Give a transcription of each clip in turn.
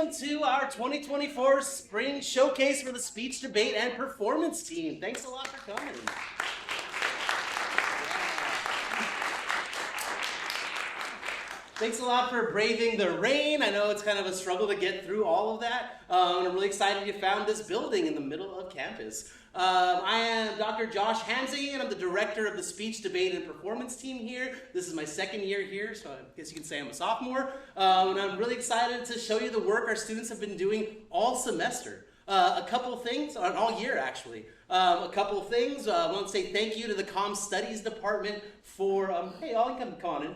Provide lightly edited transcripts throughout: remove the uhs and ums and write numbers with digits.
welcome to our 2024 Spring Showcase for the Speech, Debate, and Performance team. Thanks a lot for coming. Thanks a lot for braving the rain. I know it's kind of a struggle to get through all of that. And I'm really excited you found this building in the middle of campus. I am Dr. Josh Hamzy, and I'm the director of the Speech, Debate, and Performance team here. This is my second year here, so I guess you can say I'm a sophomore. And I'm really excited to show you the work our students have been doing all semester. A couple things, all year actually. A couple of things. I want to say thank you to the Comm Studies Department for, hey, all you come on in.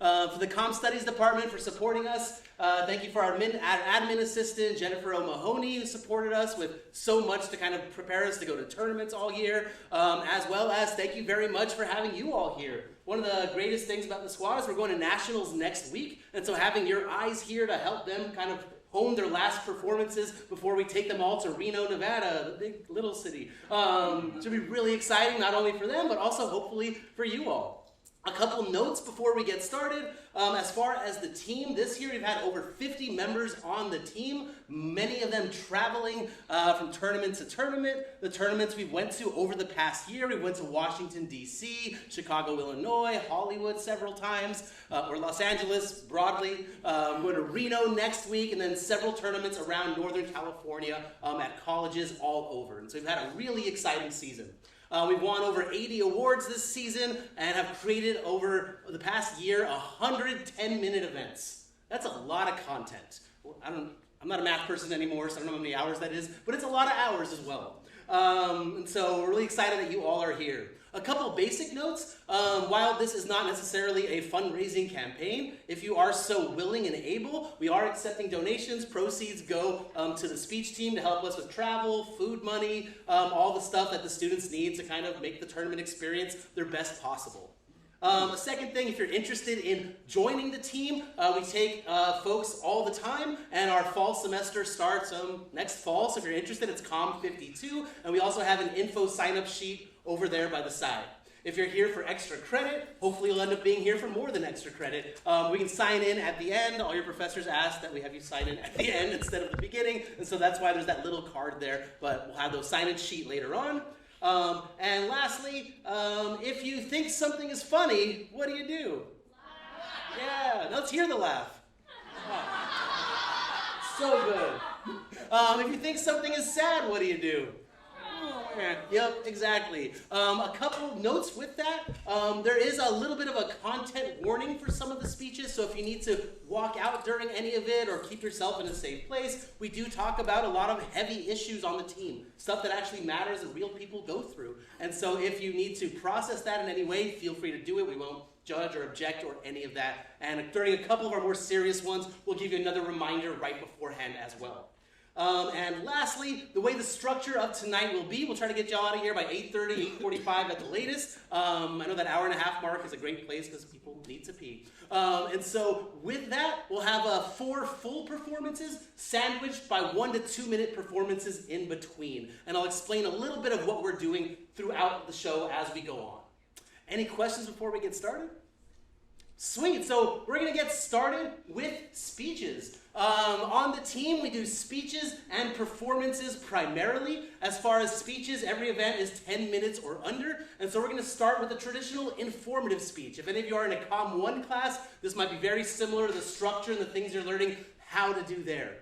For the Comm Studies Department for supporting us. Thank you for our admin assistant, Jennifer O'Mahony, who supported us with so much to kind of prepare us to go to tournaments all year, as well as thank you very much for having you all here. One of the greatest things about the squad is we're going to nationals next week, and so having your eyes here to help them kind of hone their last performances before we take them all to Reno, Nevada, the big little city. Should be really exciting, not only for them, but also hopefully for you all. A couple notes before we get started. As far as the team, this year we've had over 50 members on the team, many of them traveling from tournament to tournament. The tournaments we went to over the past year, we went to Washington, D.C., Chicago, Illinois, Hollywood several times, or Los Angeles broadly. We're going to Reno next week, and then several tournaments around Northern California at colleges all over. And so we've had a really exciting season. We've won over 80 awards this season and have created over the past year 110-minute events. That's a lot of content. I'm not a math person anymore, so I don't know how many hours that is, but it's a lot of hours as well. And so we're really excited that you all are here. A couple basic notes. While this is not necessarily a fundraising campaign, if you are so willing and able, we are accepting donations. Proceeds go to the speech team to help us with travel, food money, all the stuff that the students need to kind of make the tournament experience their best possible. A second thing, if you're interested in joining the team, we take folks all the time, and our fall semester starts next fall. So if you're interested, it's COM 52, and we also have an info sign-up sheet over there by the side. If you're here for extra credit, hopefully you'll end up being here for more than extra credit. We can sign in at the end. All your professors ask that we have you sign in at the end instead of the beginning, and so that's why there's that little card there, but we'll have those sign-in sheet later on. And lastly, if you think something is funny, what do you do? Laugh. Yeah, let's hear the laugh. So good. If you think something is sad, what do you do? Yep, exactly. A couple notes with that. There is a little bit of a content warning for some of the speeches, so if you need to walk out during any of it or keep yourself in a safe place, we do talk about a lot of heavy issues on the team, stuff that actually matters and real people go through. And so if you need to process that in any way, feel free to do it. We won't judge or object or any of that. And during a couple of our more serious ones, we'll give you another reminder right beforehand as well. And lastly, the way the structure of tonight will be, we'll try to get y'all out of here by 8:30, 8:45 at the latest. I know that hour and a half mark is a great place because people need to pee. And so with that, we'll have 4 full performances sandwiched by 1 to 2 minute performances in between. And I'll explain a little bit of what we're doing throughout the show as we go on. Any questions before we get started? Sweet, so we're going to get started with speeches. On the team, we do speeches and performances primarily. As far as speeches, every event is 10 minutes or under, and so we're going to start with a traditional informative speech. If any of you are in a Com 1 class, this might be very similar to the structure and the things you're learning how to do there.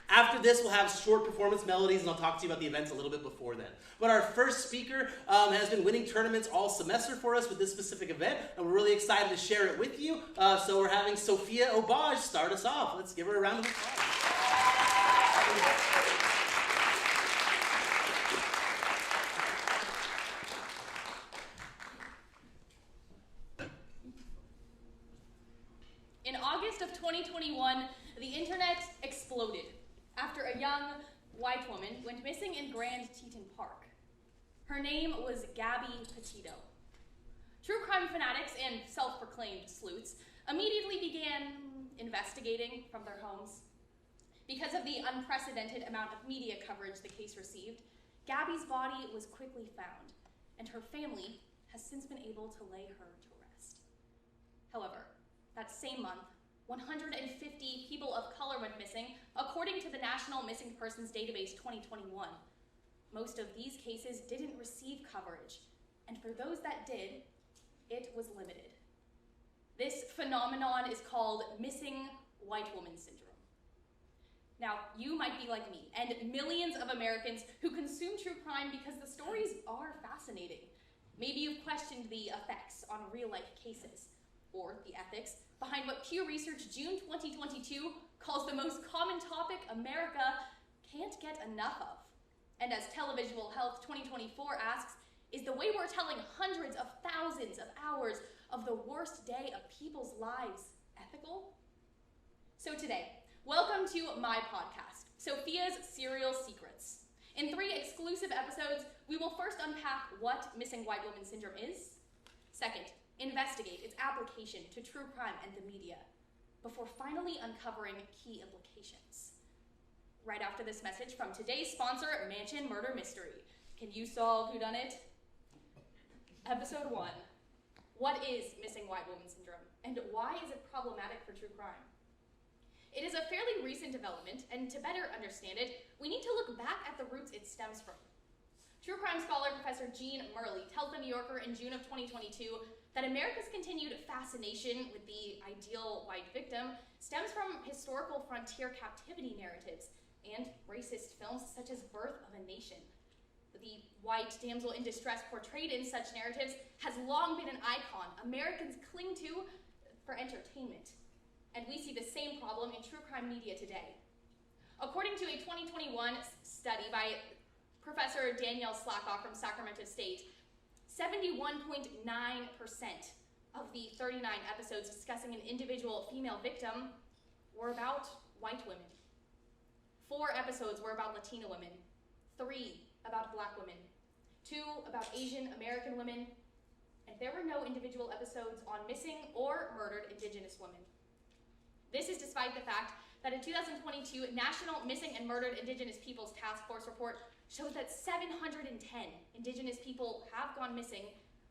After this, we'll have short performance melodies, and I'll talk to you about the events a little bit before then. But our first speaker has been winning tournaments all semester for us with this specific event, and we're really excited to share it with you. So we're having Sophia Obaj start us off. Let's give her a round of applause. In August of 2021, the internet exploded after a young white woman went missing in Grand Teton Park. Her name was Gabby Petito. True crime fanatics and self-proclaimed sleuths immediately began investigating from their homes. Because of the unprecedented amount of media coverage the case received, Gabby's body was quickly found, and her family has since been able to lay her to rest. However, that same month, 150 people of color went missing, according to the National Missing Persons Database 2021. Most of these cases didn't receive coverage, and for those that did, it was limited. This phenomenon is called missing white woman syndrome. Now, you might be like me, and millions of Americans who consume true crime because the stories are fascinating. Maybe you've questioned the effects on real-life cases, or the ethics, behind what Pew Research June 2022 calls the most common topic America can't get enough of. And as Televisual Health 2024 asks, is the way we're telling hundreds of thousands of hours of the worst day of people's lives ethical? So today, welcome to my podcast, Sophia's Serial Secrets. In 3 exclusive episodes, we will first unpack what missing white woman syndrome is. Second, investigate its application to true crime and the media, before finally uncovering key implications. Right after this message from today's sponsor, Mansion Murder Mystery. Can you solve whodunit? Episode 1. What is missing white woman syndrome, and why is it problematic for true crime? It is a fairly recent development, and to better understand it, we need to look back at the roots it stems from. True crime scholar Professor Jean Murley tells The New Yorker in June of 2022 that America's continued fascination with the ideal white victim stems from historical frontier captivity narratives and racist films such as Birth of a Nation. The white damsel in distress portrayed in such narratives has long been an icon Americans cling to for entertainment. And we see the same problem in true crime media today. According to a 2021 study by Professor Danielle Slackoff from Sacramento State, 71.9% of the 39 episodes discussing an individual female victim were about white women. 4 episodes were about Latina women, 3 about Black women, 2 about Asian American women, and there were no individual episodes on missing or murdered Indigenous women. This is despite the fact that a 2022 National Missing and Murdered Indigenous Peoples Task Force report shows that 710 Indigenous people have gone missing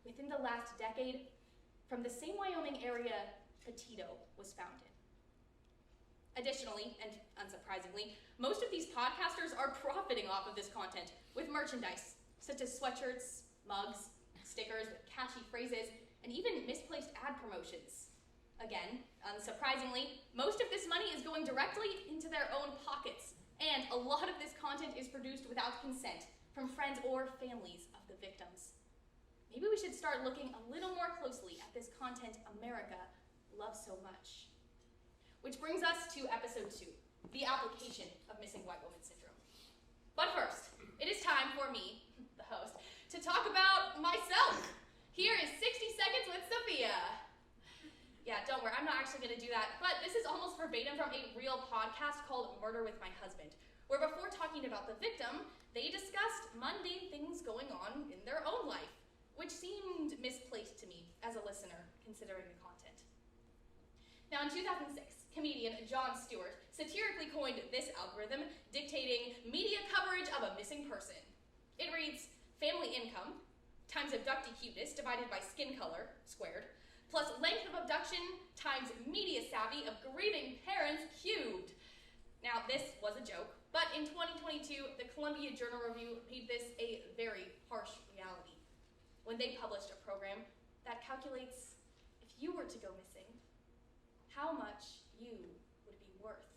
within the last decade from the same Wyoming area Petito was found in. Additionally, and unsurprisingly, most of these podcasters are profiting off of this content with merchandise, such as sweatshirts, mugs, stickers with catchy phrases, and even misplaced ad promotions. Again, unsurprisingly, most of this money is going directly into their own pockets, and a lot of this content is produced without consent from friends or families of the victims. Maybe we should start looking a little more closely at this content America loves so much. Which brings us to episode 2, the application of missing white woman syndrome. But first, it is time for me, the host, to talk about myself. Here is 60 Seconds with Sophia. Yeah, don't worry, I'm not actually going to do that, but this is almost verbatim from a real podcast called Murder with My Husband, where before talking about the victim, they discussed mundane things going on in their own life, which seemed misplaced to me as a listener, considering the content. Now, in 2006, comedian Jon Stewart satirically coined this algorithm, dictating media coverage of a missing person. It reads, family income times abductee cuteness divided by skin color, squared, plus length of abduction times media savvy of grieving parents, cubed. Now, this was a joke, but in 2022, the Columbia Journal Review made this a very harsh reality when they published a program that calculates if you were to go missing, how much you would be worth.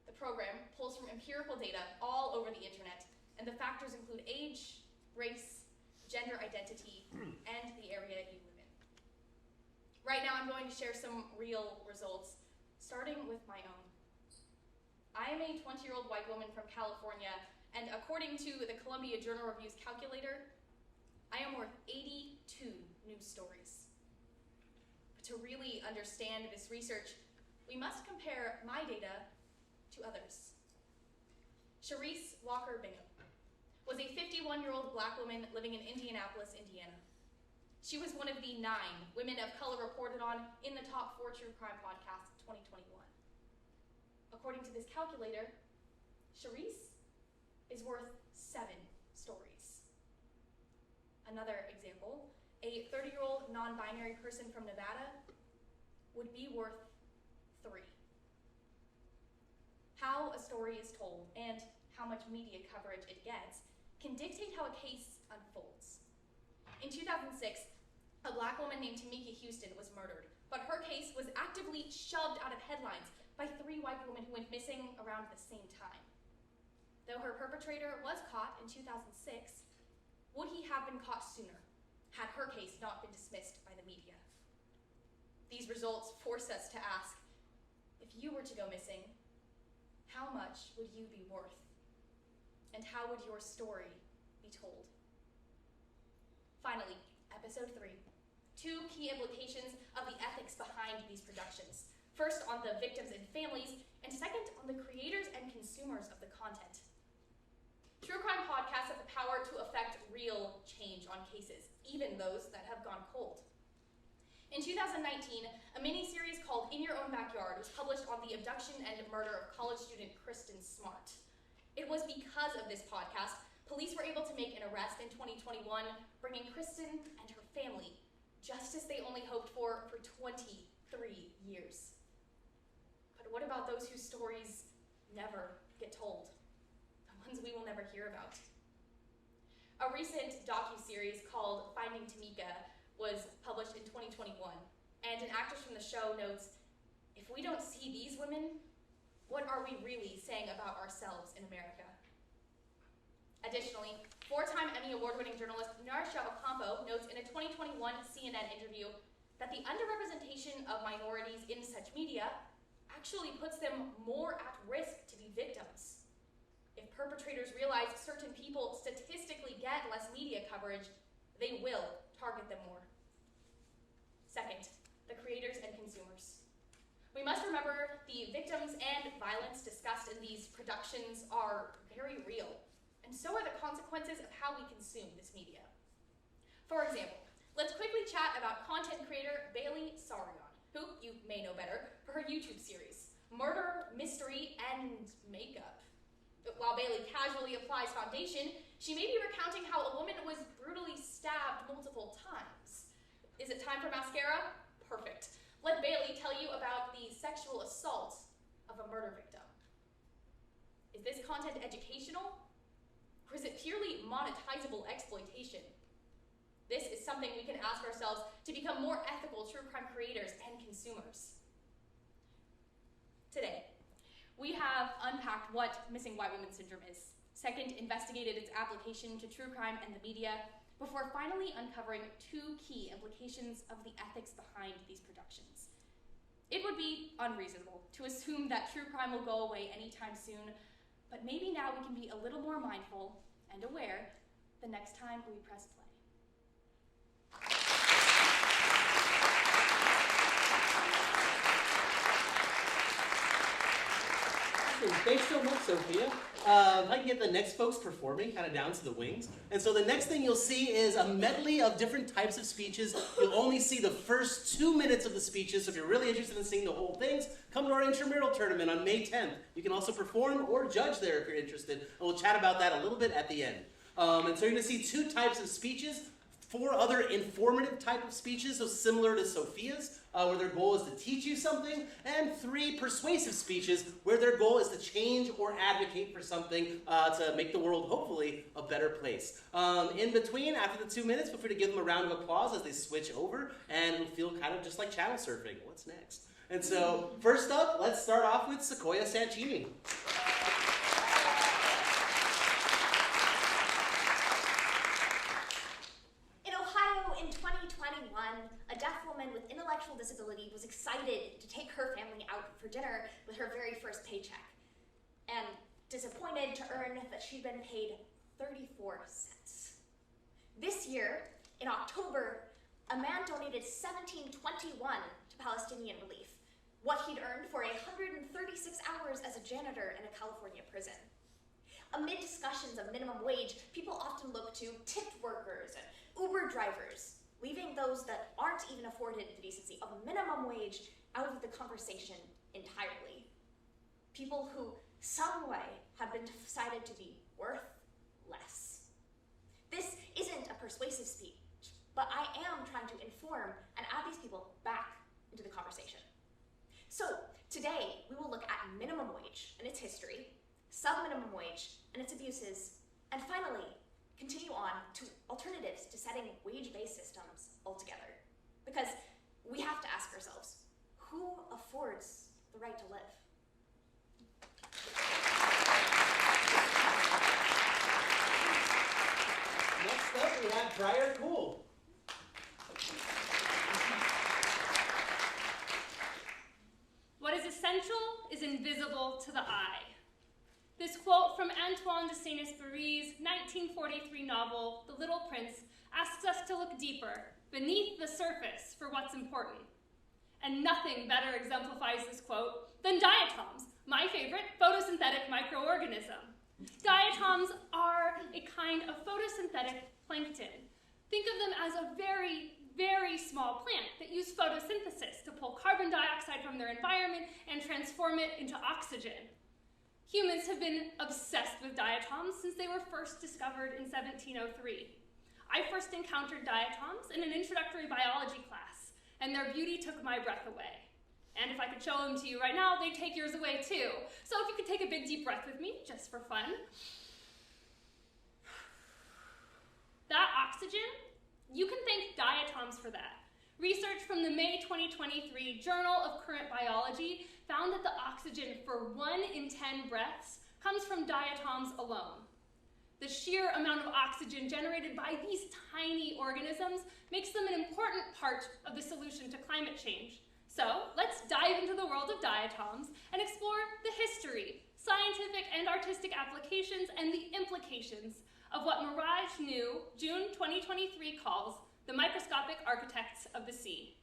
The program pulls from empirical data all over the internet, and the factors include age, race, gender identity, and the area you live in. Right now, I'm going to share some real results, starting with my own. I am a 20-year-old white woman from California, and according to the Columbia Journal Review's calculator, I am worth 82 news stories. But to really understand this research, we must compare my data to others. Charisse Walker Bingham was a 51-year-old black woman living in Indianapolis, Indiana. She was one of the 9 women of color reported on in the top 4 true crime podcasts of 2021. According to this calculator, Charisse is worth 7 stories. Another example, a 30-year-old non-binary person from Nevada would be worth How a story is told and how much media coverage it gets can dictate how a case unfolds. In 2006, a black woman named Tamika Houston was murdered, but her case was actively shoved out of headlines by 3 white women who went missing around the same time. Though her perpetrator was caught in 2006, would he have been caught sooner had her case not been dismissed by the media? These results force us to ask, if you were to go missing, how much would you be worth? And how would your story be told? Finally, episode 3. 2 key implications of the ethics behind these productions. First, on the victims and families, and second, on the creators and consumers of the content. True crime podcasts have the power to affect real change on cases, even those that have gone cold. In 2019, a mini-series called In Your Own Backyard was published on the abduction and murder of college student Kristen Smart. It was because of this podcast, police were able to make an arrest in 2021, bringing Kristen and her family justice they only hoped for 23 years. But what about those whose stories never get told? The ones we will never hear about. A recent docuseries called Finding Tamika was published in 2021, and an actress from the show notes, if we don't see these women, what are we really saying about ourselves in America? Additionally, 4-time Emmy Award-winning journalist Narsha Ocampo notes in a 2021 CNN interview that the underrepresentation of minorities in such media actually puts them more at risk to be victims. If perpetrators realize certain people statistically get less media coverage, they will target them more. Second, the creators and consumers. We must remember the victims and violence discussed in these productions are very real, and so are the consequences of how we consume this media. For example, let's quickly chat about content creator Bailey Sarion, who you may know better for her YouTube series, Murder, Mystery, and Makeup. While Bailey casually applies foundation, she may be recounting how a woman was brutally stabbed multiple times. Is it time for mascara? Perfect. Let Bailey tell you about the sexual assault of a murder victim. Is this content educational? Or is it purely monetizable exploitation? This is something we can ask ourselves to become more ethical true crime creators and consumers. Today, we have unpacked what missing white women syndrome is. Second, investigated its application to true crime and the media, before finally uncovering 2 key implications of the ethics behind these productions. It would be unreasonable to assume that true crime will go away anytime soon, but maybe now we can be a little more mindful and aware the next time we press play. Thanks so much, Sophia. I can get the next folks performing kind of down to the wings. And so the next thing you'll see is a medley of different types of speeches. You'll only see the first 2 minutes of the speeches. So if you're really interested in seeing the whole things, come to our intramural tournament on May 10th. You can also perform or judge there if you're interested. And we'll chat about that a little bit at the end. And so you're going to see 2 types of speeches. 4 other informative type of speeches, so similar to Sophia's, where their goal is to teach you something, and 3 persuasive speeches, where their goal is to change or advocate for something to make the world, hopefully, a better place. In between, after the 2 minutes, feel free to give them a round of applause as they switch over, and it'll feel kind of just like channel surfing. What's next? And so, first up, let's start off with Sequoia Sanchini. A deaf woman with intellectual disability was excited to take her family out for dinner with her very first paycheck, and disappointed to earn that she'd been paid 34 cents. This year, in October, a man donated $17.21 to Palestinian relief, what he'd earned for 136 hours as a janitor in a California prison. Amid discussions of minimum wage, people often look to tipped workers and Uber drivers, leaving those that aren't even afforded the decency of a minimum wage out of the conversation entirely. People who, some way, have been decided to be worth less. This isn't a persuasive speech, but I am trying to inform and add these people back into the conversation. So, today, we will look at minimum wage and its history, sub-minimum wage and its abuses, and finally, continue on to alternatives to setting wage-based systems altogether. Because we have to ask ourselves, who affords the right to live? Next up, we have Briar Cool. What is essential is invisible to the eye. This quote from Antoine de Saint-Exupéry's 1943 novel, The Little Prince, asks us to look deeper, beneath the surface, for what's important. And nothing better exemplifies this quote than diatoms, my favorite photosynthetic microorganism. Diatoms are a kind of photosynthetic plankton. Think of them as a very, very small plant that use photosynthesis to pull carbon dioxide from their environment and transform it into oxygen. Humans have been obsessed with diatoms since they were first discovered in 1703. I first encountered diatoms in an introductory biology class, and their beauty took my breath away. And if I could show them to you right now, they'd take yours away too. So if you could take a big deep breath with me, just for fun. That oxygen, you can thank diatoms for that. Research from the May 2023 Journal of Current Biology found that the oxygen for 1 in 10 breaths comes from diatoms alone. The sheer amount of oxygen generated by these tiny organisms makes them an important part of the solution to climate change. So let's dive into the world of diatoms and explore the history, scientific and artistic applications, and the implications of what Mirage New, June 2023 calls the microscopic architects of the sea.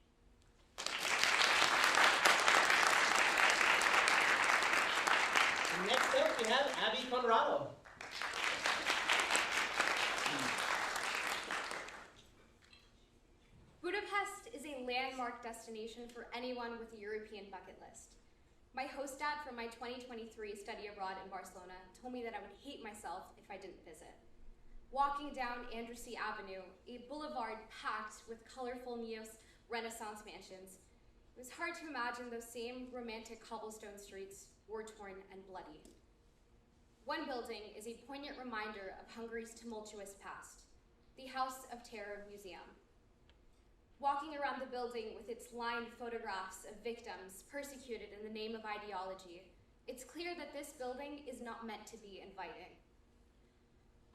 Next up, we have Abby Conrado. Budapest is a landmark destination for anyone with a European bucket list. My host dad from my 2023 study abroad in Barcelona told me that I would hate myself if I didn't visit. Walking down Andrusy Avenue, a boulevard packed with colorful neo-Renaissance mansions, it was hard to imagine those same romantic cobblestone streets, war-torn and bloody. One building is a poignant reminder of Hungary's tumultuous past, the House of Terror Museum. Walking around the building with its lined photographs of victims persecuted in the name of ideology, it's clear that this building is not meant to be inviting.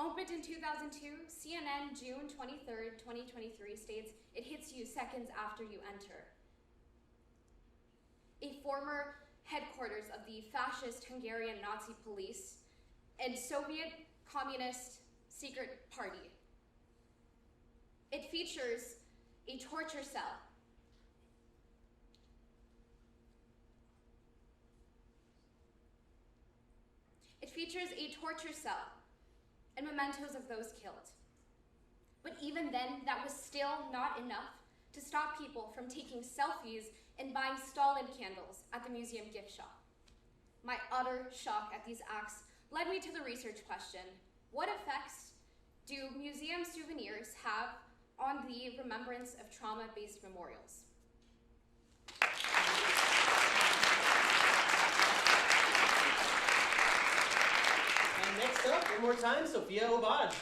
Opened in 2002, CNN June 23rd, 2023 states, it hits you seconds after you enter. A former headquarters of the fascist Hungarian Nazi police and Soviet Communist secret party. It features a torture cell. It features a torture cell and mementos of those killed. But even then, that was still not enough to stop people from taking selfies and buying Stalin candles at the museum gift shop. My utter shock at these acts led me to the research question: what effects do museum souvenirs have on the remembrance of trauma-based memorials? And next up, one more time, Sophia Obaj.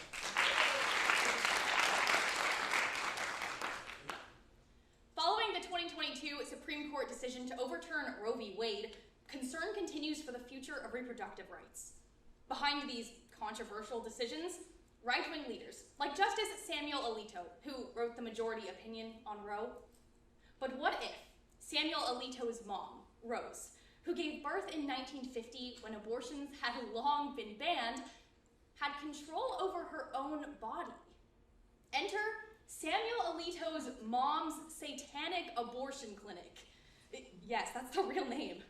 Following the 2022 Supreme Court decision to overturn Roe v. Wade, concern continues for the future of reproductive rights. Behind these controversial decisions, right-wing leaders, like Justice Samuel Alito, who wrote the majority opinion on Roe. But what if Samuel Alito's mom, Rose, who gave birth in 1950 when abortions had long been banned, had control over her own body? Enter Samuel Alito's mom's satanic abortion clinic. Yes, that's the real name.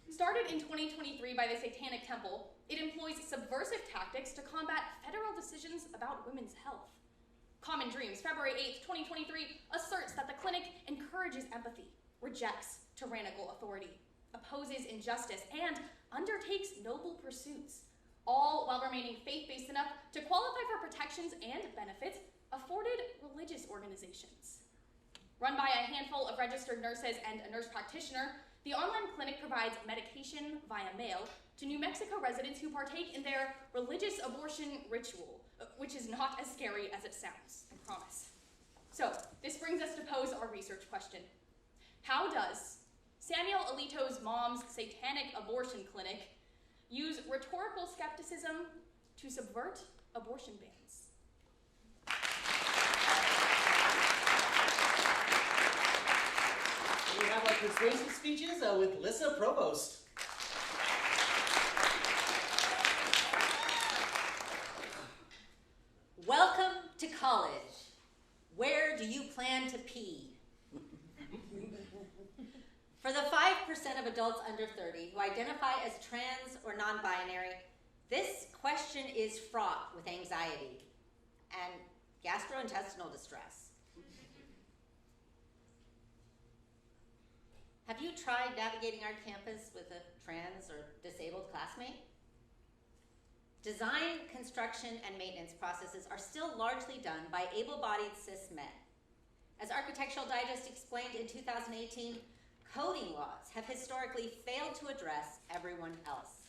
Started in 2023 by the Satanic Temple, it employs subversive tactics to combat federal decisions about women's health. Common Dreams, February 8th, 2023, asserts that the clinic encourages empathy, rejects tyrannical authority, opposes injustice, and undertakes noble pursuits, all while remaining faith-based enough to qualify for protections and benefits afforded religious organizations. Run by a handful of registered nurses and a nurse practitioner, The online clinic provides medication via mail to New Mexico residents who partake in their religious abortion ritual, which is not as scary as it sounds, I promise. So, this brings us to pose our research question. How does Samuel Alito's mom's satanic abortion clinic use rhetorical skepticism to subvert abortion bans? We have our persuasive speeches with Lissa Provost. Welcome to college. Where do you plan to pee? For the 5% of adults under 30 who identify as trans or non-binary, this question is fraught with anxiety and gastrointestinal distress. Have you tried navigating our campus with a trans or disabled classmate? Design, construction, and maintenance processes are still largely done by able-bodied cis men. As Architectural Digest explained in 2018, coding laws have historically failed to address everyone else.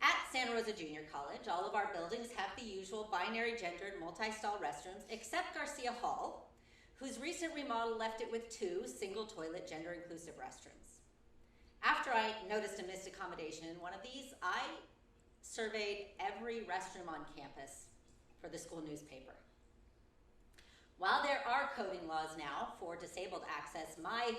At Santa Rosa Junior College, all of our buildings have the usual binary gendered multi-stall restrooms, except Garcia Hall, whose recent remodel left it with 2 single-toilet gender-inclusive restrooms. After I noticed a missed accommodation in one of these, I surveyed every restroom on campus for the school newspaper. While there are coding laws now for disabled access, my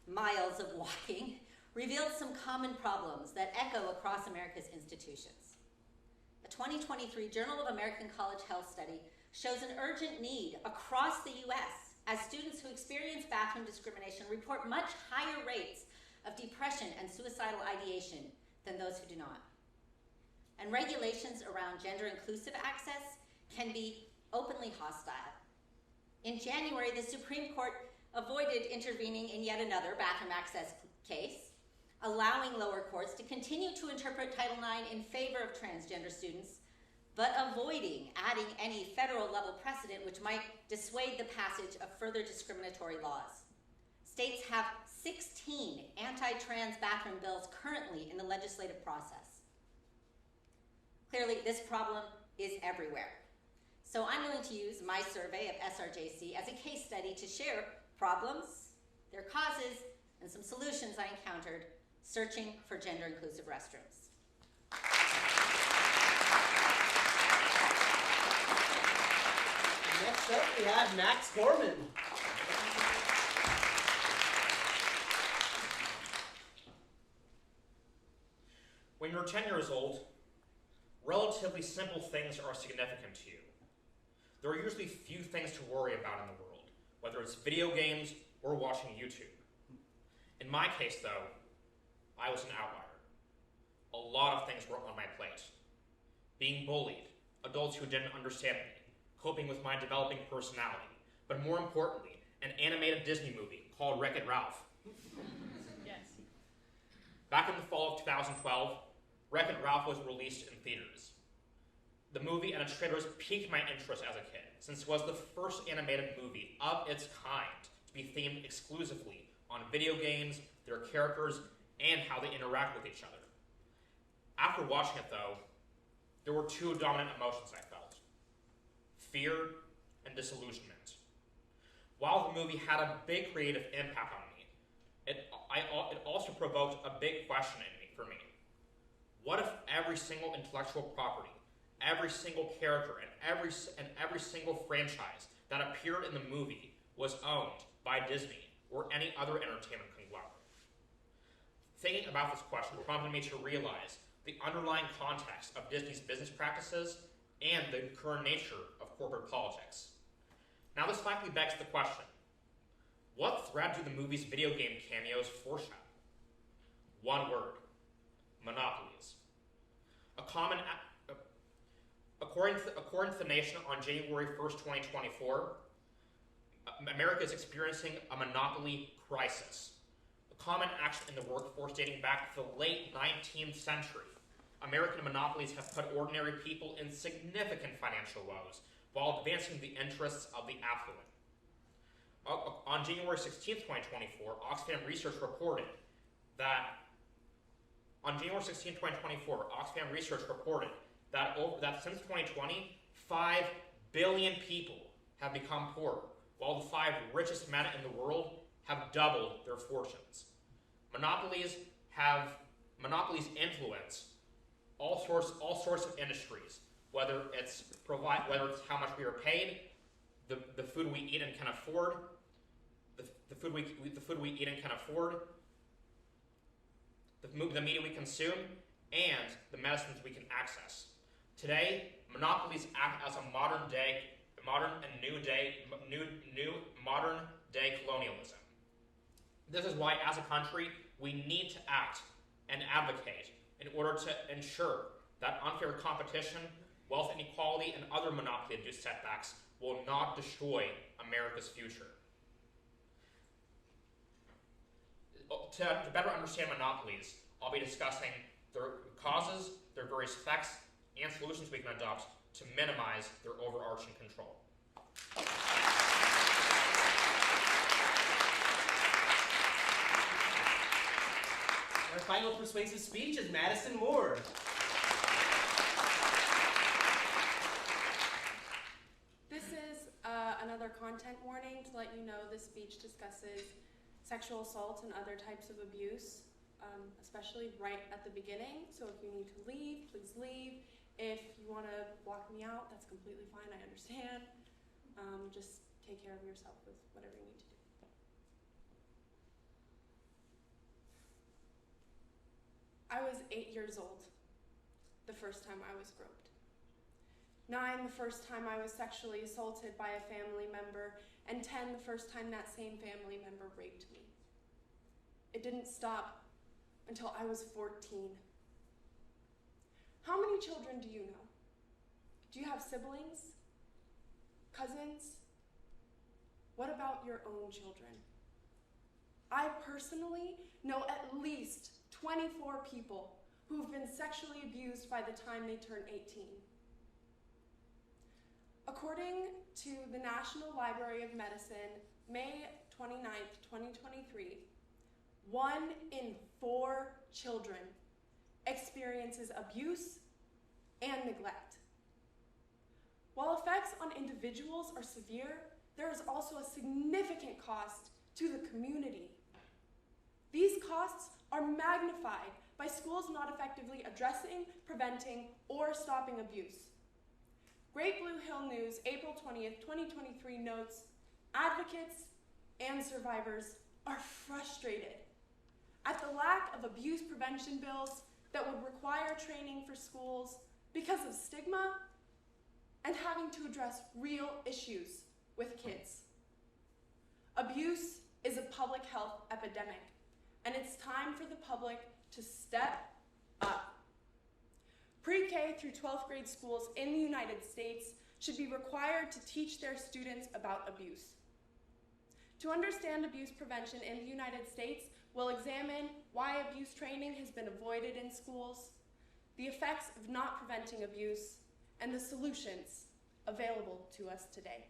miles of walking revealed some common problems that echo across America's institutions. A 2023 Journal of American College Health study shows an urgent need across the U.S. as students who experience bathroom discrimination report much higher rates of depression and suicidal ideation than those who do not. And regulations around gender-inclusive access can be openly hostile. In January, the Supreme Court avoided intervening in yet another bathroom access case, allowing lower courts to continue to interpret Title IX in favor of transgender students, but avoiding adding any federal-level precedent which might dissuade the passage of further discriminatory laws. States have 16 anti-trans bathroom bills currently in the legislative process. Clearly, this problem is everywhere. So I'm going to use my survey of SRJC as a case study to share problems, their causes, and some solutions I encountered searching for gender-inclusive restrooms. Next up, we have Max Gorman. When you're 10 years old, relatively simple things are significant to you. There are usually few things to worry about in the world, whether it's video games or watching YouTube. In my case, though, I was an outlier. A lot of things were on my plate. Being bullied, adults who didn't understand me, coping with my developing personality, but more importantly, an animated Disney movie called Wreck-It Ralph. Yes. Back in the fall of 2012, Wreck-It Ralph was released in theaters. The movie and its trailers piqued my interest as a kid, since it was the first animated movie of its kind to be themed exclusively on video games, their characters, and how they interact with each other. After watching it, though, there were 2 dominant emotions I felt: fear and disillusionment. While the movie had a big creative impact on me, it also provoked a big question for me. What if every single intellectual property, every single character, and every single franchise that appeared in the movie was owned by Disney or any other entertainment conglomerate? Thinking about this question prompted me to realize the underlying context of Disney's business practices and the current nature of corporate politics. Now this likely begs the question: what threat do the movie's video game cameos foreshadow? One word: monopolies. According to The Nation on January 1st, 2024, America is experiencing a monopoly crisis. A common action in the workforce dating back to the late 19th century. American monopolies have put ordinary people in significant financial woes while advancing the interests of the affluent. On January 16th, 2024, Oxfam Research reported that on January 16, 2024, Oxfam research reported that since 2020, 5 billion people have become poor, while the 5 richest men in the world have doubled their fortunes. Monopolies influence all sorts of industries, whether it's how much we are paid, the food we eat and can afford, the food we eat and can afford, the media we consume, and the medicines we can access. Today, monopolies act as a modern day colonialism. This is why, as a country, we need to act and advocate in order to ensure that unfair competition, wealth inequality, and other monopoly-induced setbacks will not destroy America's future. To better understand monopolies, I'll be discussing their causes, their various effects, and solutions we can adopt to minimize their overarching control. Our final persuasive speech is Madison Moore. This is another content warning to let you know this speech discusses sexual assault and other types of abuse, especially right at the beginning. So if you need to leave, please leave. If you want to walk me out, that's completely fine, I understand. Just take care of yourself with whatever you need to do. I was 8 years old the first time I was groped. 9 the first time I was sexually assaulted by a family member, and 10 the first time that same family member raped me. It didn't stop until I was 14. How many children do you know? Do you have siblings? Cousins? What about your own children? I personally know at least 24 people who've been sexually abused by the time they turn 18. According to the National Library of Medicine, May 29th, 2023, 1 in 4 children experiences abuse and neglect. While effects on individuals are severe, there is also a significant cost to the community. These costs are magnified by schools not effectively addressing, preventing, or stopping abuse. Great Blue Hill News, April 20th, 2023 notes, advocates and survivors are frustrated at the lack of abuse prevention bills that would require training for schools because of stigma and having to address real issues with kids. Abuse is a public health epidemic, and it's time for the public to step up. Pre-K through 12th grade schools in the United States should be required to teach their students about abuse. To understand abuse prevention in the United States, we'll examine why abuse training has been avoided in schools, the effects of not preventing abuse, and the solutions available to us today.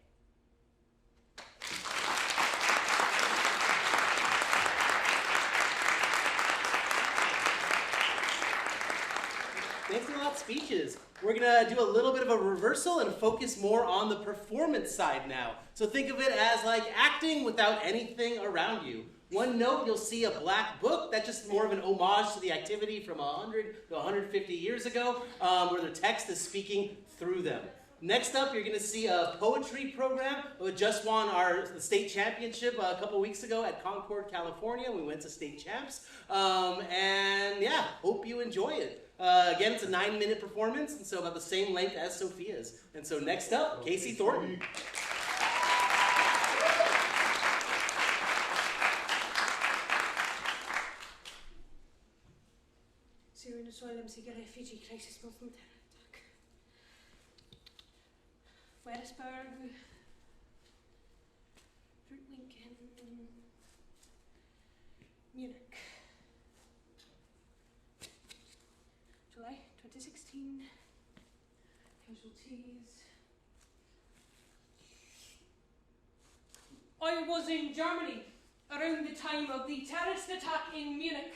Thanks a lot, speeches. We're gonna do a little bit of a reversal and focus more on the performance side now. So think of it as like acting without anything around you. One note, you'll see a black book. That's just more of an homage to the activity from 100 to 150 years ago, where the text is speaking through them. Next up, you're going to see a poetry program. We just won the state championship a couple weeks ago at Concord, California. We went to state champs. And yeah, hope you enjoy it. Again, it's a 9-minute performance, and so about the same length as Sophia's. And so next up, Casey Thornton. Syrian asylum seeker refugee crisis movement attack. Weresburg, Lincoln, Munich. July 2016. Casualties. I was in Germany around the time of the terrorist attack in Munich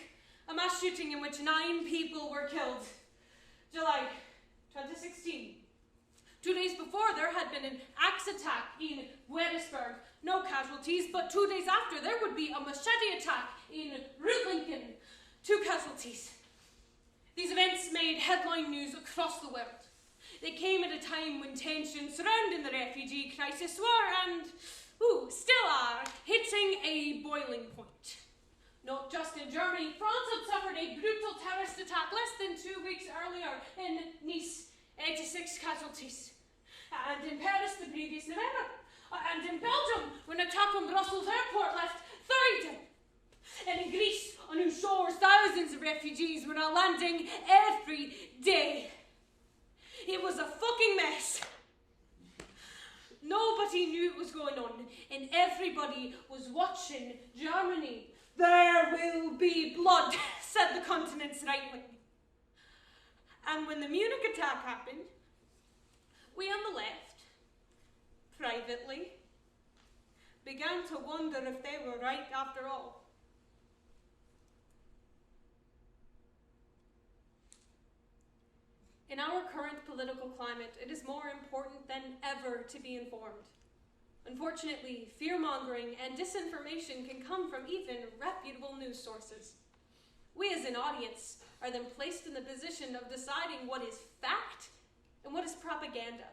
a mass shooting in which 9 people were killed. July 2016. 2 days before, there had been an axe attack in Wettisburg. No casualties, but 2 days after, there would be a machete attack in Rutlincoln. 2 casualties. These events made headline news across the world. They came at a time when tensions surrounding the refugee crisis were, and still are, hitting a boiling point. Not just in Germany, France had suffered a brutal terrorist attack less than 2 weeks earlier in Nice, 86 casualties. And in Paris the previous November. And in Belgium, when an attack on Brussels airport left 30 dead. And in Greece, on whose shores thousands of refugees were now landing every day. It was a fucking mess. Nobody knew what was going on, and everybody was watching Germany. There will be blood, said the continent's right wing. And when the Munich attack happened, we on the left, privately, began to wonder if they were right after all. In our current political climate, it is more important than ever to be informed. Unfortunately, fear-mongering and disinformation can come from even reputable news sources. We as an audience are then placed in the position of deciding what is fact and what is propaganda.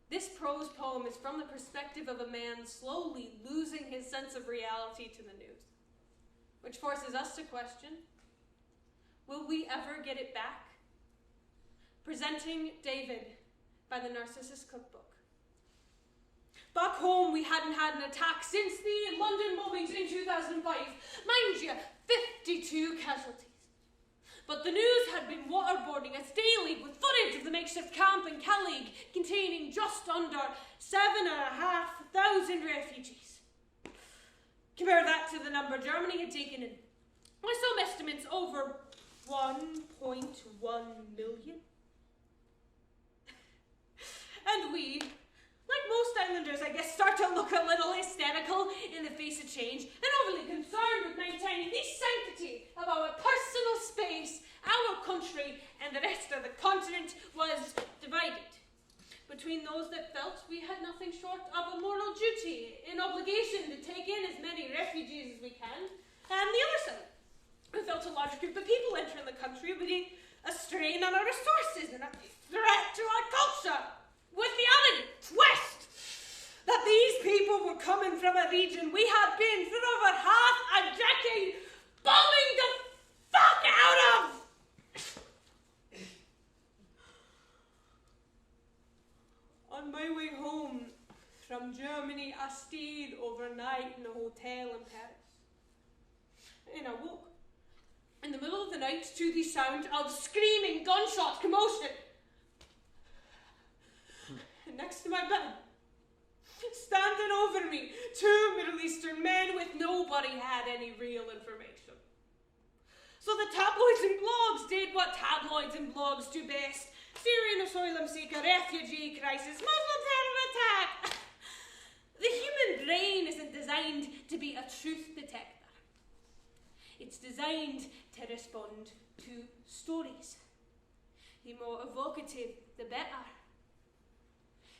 This prose poem is from the perspective of a man slowly losing his sense of reality to the news, which forces us to question, will we ever get it back? Presenting David by the Narcissus Cookbook. Back home, we hadn't had an attack since the London bombings in 2005. Mind you, 52 casualties. But the news had been waterboarding us daily with footage of the makeshift camp in Calais containing just under 7,500 refugees. Compare that to the number Germany had taken in. By some estimates, over 1.1 million. And we, like most islanders, I guess, start to look a little hysterical in the face of change and overly concerned with maintaining the sanctity of our personal space. Our country and the rest of the continent was divided between those that felt we had nothing short of a moral duty, an obligation to take in as many refugees as we can, and the other side, who felt a large group of people entering the country would be a strain on our resources and a threat to our culture. With the added twist that these people were coming from a region we had been for over half a decade bombing the fuck out of. On my way home from Germany, I stayed overnight in a hotel in Paris. And I woke in the middle of the night to the sound of screaming, gunshot, commotion. And next to my bed, standing over me, 2 Middle Eastern men with nobody had any real information. So the tabloids and blogs did what tabloids and blogs do best. Syrian asylum seeker, refugee crisis, Muslim terror attack. The human brain isn't designed to be a truth detector. It's designed to respond to stories. The more evocative, the better.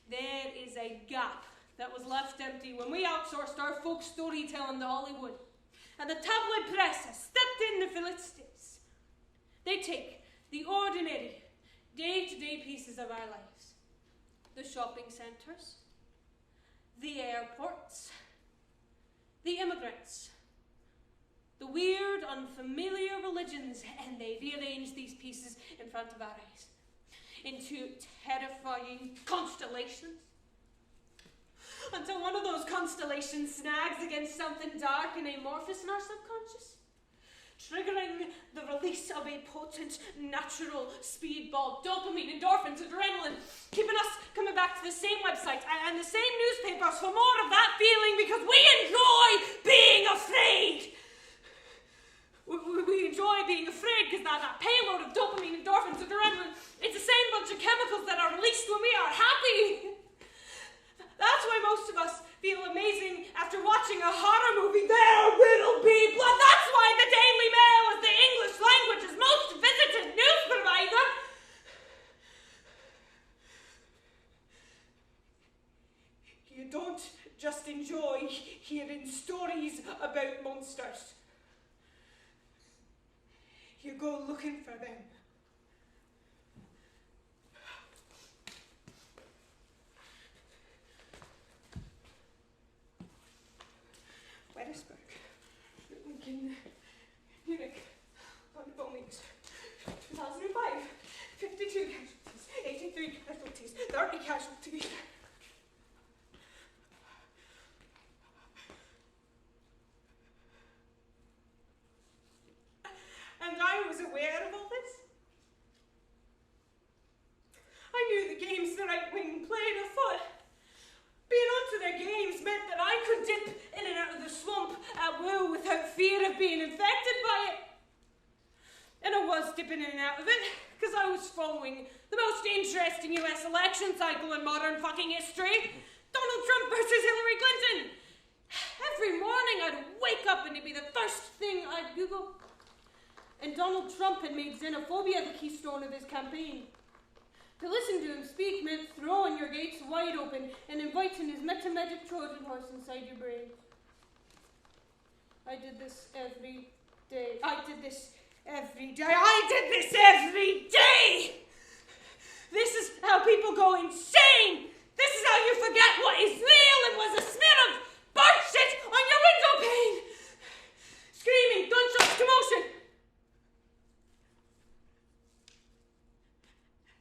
There is a gap that was left empty when we outsourced our folk storytelling to Hollywood. And the tabloid press has stepped in to fill its space. They take the ordinary, day-to-day pieces of our lives. The shopping centres, the airports, the immigrants, the weird, unfamiliar religions, and they rearrange these pieces in front of our eyes into terrifying constellations. Until one of those constellations snags against something dark and amorphous in our subconscious, triggering the release of a potent natural speedball, dopamine, endorphins, adrenaline, keeping us coming back to the same website and the same newspapers for more of that feeling because we enjoy being afraid. We enjoy being afraid because that payload of dopamine, endorphins, adrenaline, it's the same bunch of chemicals that are released when we are happy. That's why most of us feel amazing after watching a horror movie. There will be blood. That's why the Daily Mail is the English don't just enjoy hearing stories about monsters. You go looking for them. Wettersburg, Lincoln, Munich, on bombings. 2005, 52 casualties, 83 casualties, 30 casualties. And I was aware of all this. I knew the games the right wing played afoot. Being onto their games meant that I could dip in and out of the swamp at will without fear of being infected by it. And I was dipping in and out of it because I was following the most interesting US election cycle in modern fucking history. Donald Trump versus Hillary Clinton. Every morning I'd wake up and it'd be the first thing I'd Google. And Donald Trump had made xenophobia the keystone of his campaign. To listen to him speak meant throwing your gates wide open and inviting his meta-magic Trojan horse inside your brain. I did this every day. I did this every day! This is how people go insane! This is how you forget what is real and was a smear of bird shit on your window pane! Screaming, gunshots, commotion!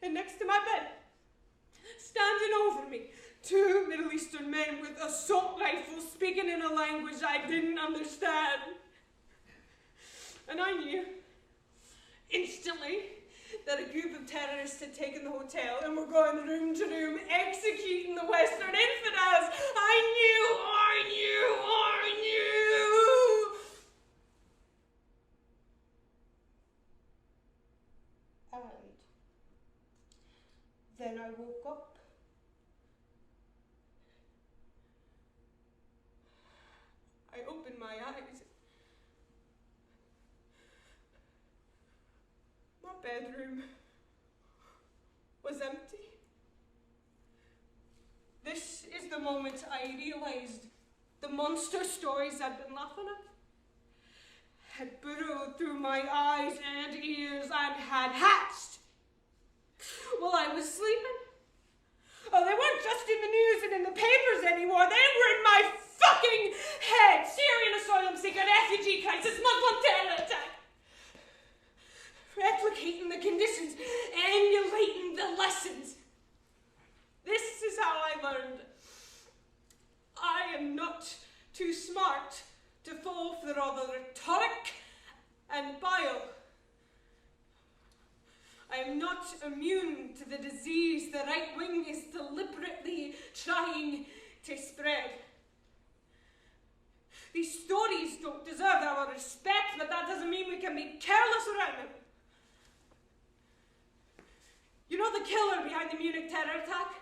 And next to my bed, standing over me, two Middle Eastern men with assault rifles speaking in a language I didn't understand. And I knew, instantly, that a group of terrorists had taken the hotel and were going room to room executing the Western infidels. I knew. And then I woke up. I opened my eyes. My bedroom was empty. This is the moment I realized the monster stories I'd been laughing at had burrowed through my eyes and ears and had hatched while I was sleeping. Oh, they weren't just in the news and in the papers anymore. They were in my fucking head. Syrian asylum seeker, refugee crisis, Muslim terror attack. Replicating the conditions, emulating the lessons. This is how I learned. I am not too smart to fall for all the rhetoric and bile. I am not immune to the disease the right wing is deliberately trying to spread. These stories don't deserve our respect, but that doesn't mean we can be careless around them. You know the killer behind the Munich terror attack?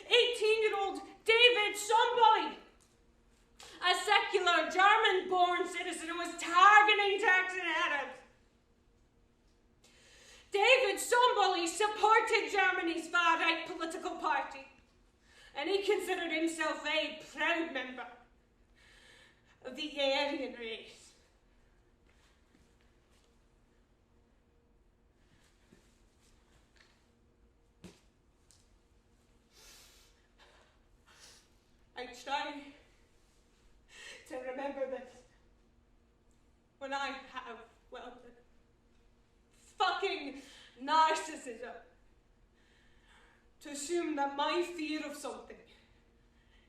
18-year-old David Somboli, a secular German-born citizen who was targeting Turks and Arabs. David Somboli supported Germany's far-right political party, and he considered himself a proud member of the Aryan race. I try to remember that when I have, well, fucking narcissism, to assume that my fear of something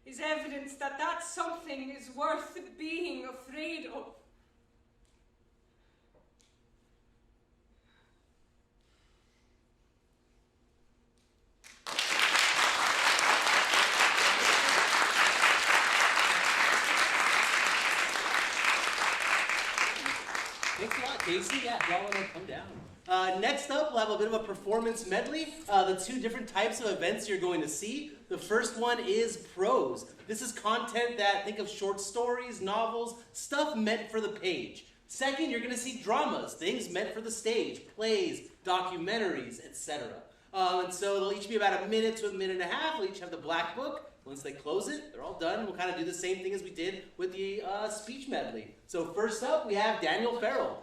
is evidence that that something is worth being afraid of. Thanks a lot, Casey. Yeah, y'all want to come down. Next up, we'll have a bit of a performance medley. The two different types of events you're going to see. The first one is prose. This is content that, think of short stories, novels, stuff meant for the page. Second, you're going to see dramas, things meant for the stage, plays, documentaries, etc. And so they'll each be about a minute to a minute and a half. We'll each have the black book. Once they close it, they're all done. We'll kind of do the same thing as we did with the speech medley. So first up, we have Daniel Farrell.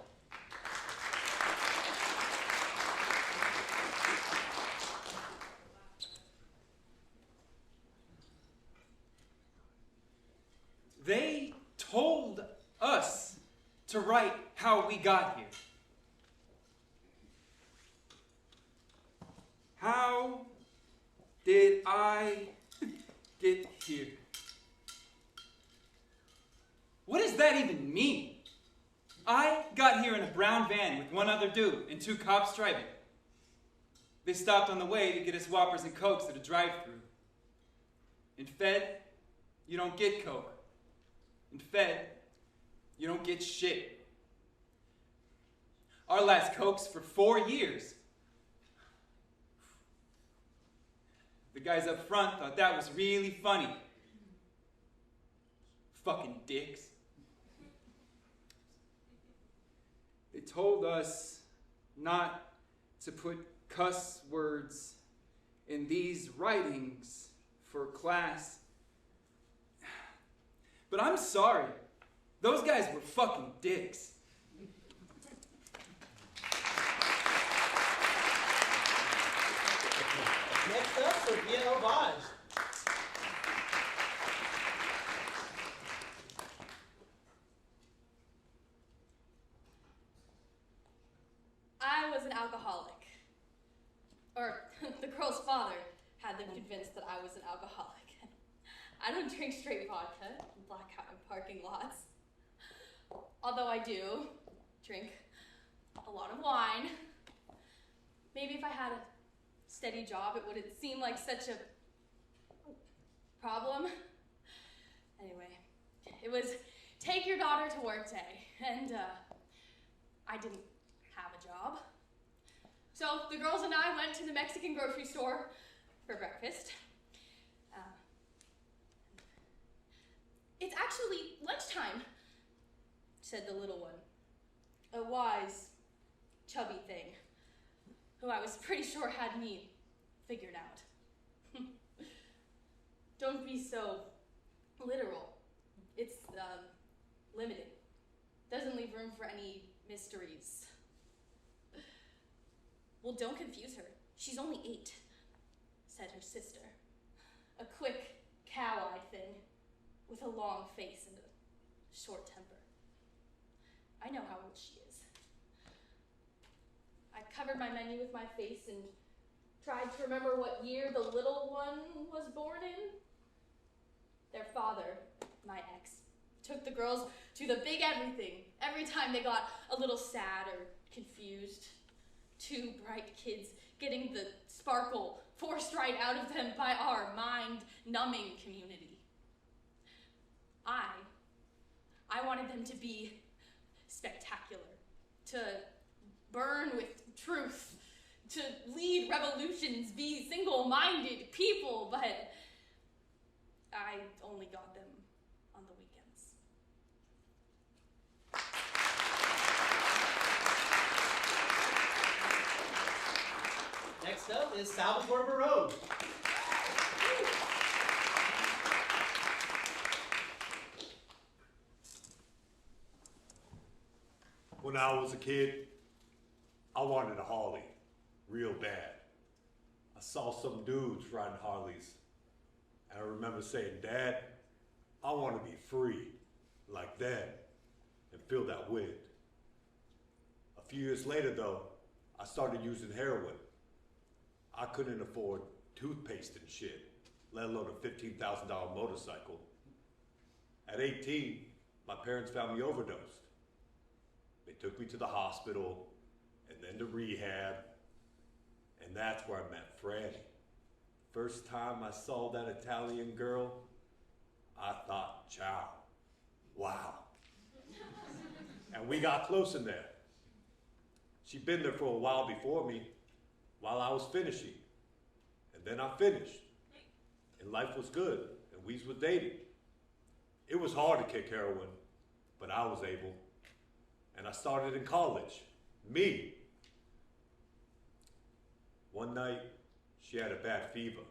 They told us to write how we got here. How did I get here? What does that even mean? I got here in a brown van with one other dude and 2 cops driving. They stopped on the way to get us Whoppers and Cokes at a drive-thru. In Fed, you don't get Coke. In Fed, you don't get shit. Our last Cokes for 4 years. The guys up front thought that was really funny. Fucking dicks. They told us not to put cuss words in these writings for class. But I'm sorry. Those guys were fucking dicks. Next up, Sophia Obaj. I was an alcoholic. Or the girl's father had them convinced that I was an alcoholic. I don't drink straight vodka and blackout in parking lots. Although I do drink a lot of wine. Maybe if I had a steady job, it wouldn't seem like such a problem. Anyway, it was take your daughter to work day, and I didn't have a job. So the girls and I went to the Mexican grocery store for breakfast. It's actually lunchtime, said the little one, a wise, chubby thing, who I was pretty sure had me figured out. Don't be so literal. It's limited. Doesn't leave room for any mysteries. Well, don't confuse her. She's only 8, said her sister. A quick, cow-eyed thing with a long face and a short temper. I know how old she is. I covered my menu with my face and tried to remember what year the little one was born in. Their father, my ex, took the girls to the big everything every time they got a little sad or confused. 2 bright kids getting the sparkle forced right out of them by our mind-numbing community. I wanted them to be spectacular, to burn with truth, to lead revolutions, be single-minded people, but I only got them on the weekends. Next up is Salvatore Barone. When I was a kid, I wanted a Harley real bad. I saw some dudes riding Harleys, and I remember saying, Dad, I want to be free like them and feel that wind. A few years later, though, I started using heroin. I couldn't afford toothpaste and shit, let alone a $15,000 motorcycle. At 18, my parents found me overdosed. They took me to the hospital and then to rehab, and that's where I met Franny. First time I saw that Italian girl, I thought, ciao, wow. And we got close in there. She'd been there for a while before me, while I was finishing. And then I finished. And life was good, and we was dating. It was hard to kick heroin, but I was able. And I started in college. Me. One night, She had a bad fever,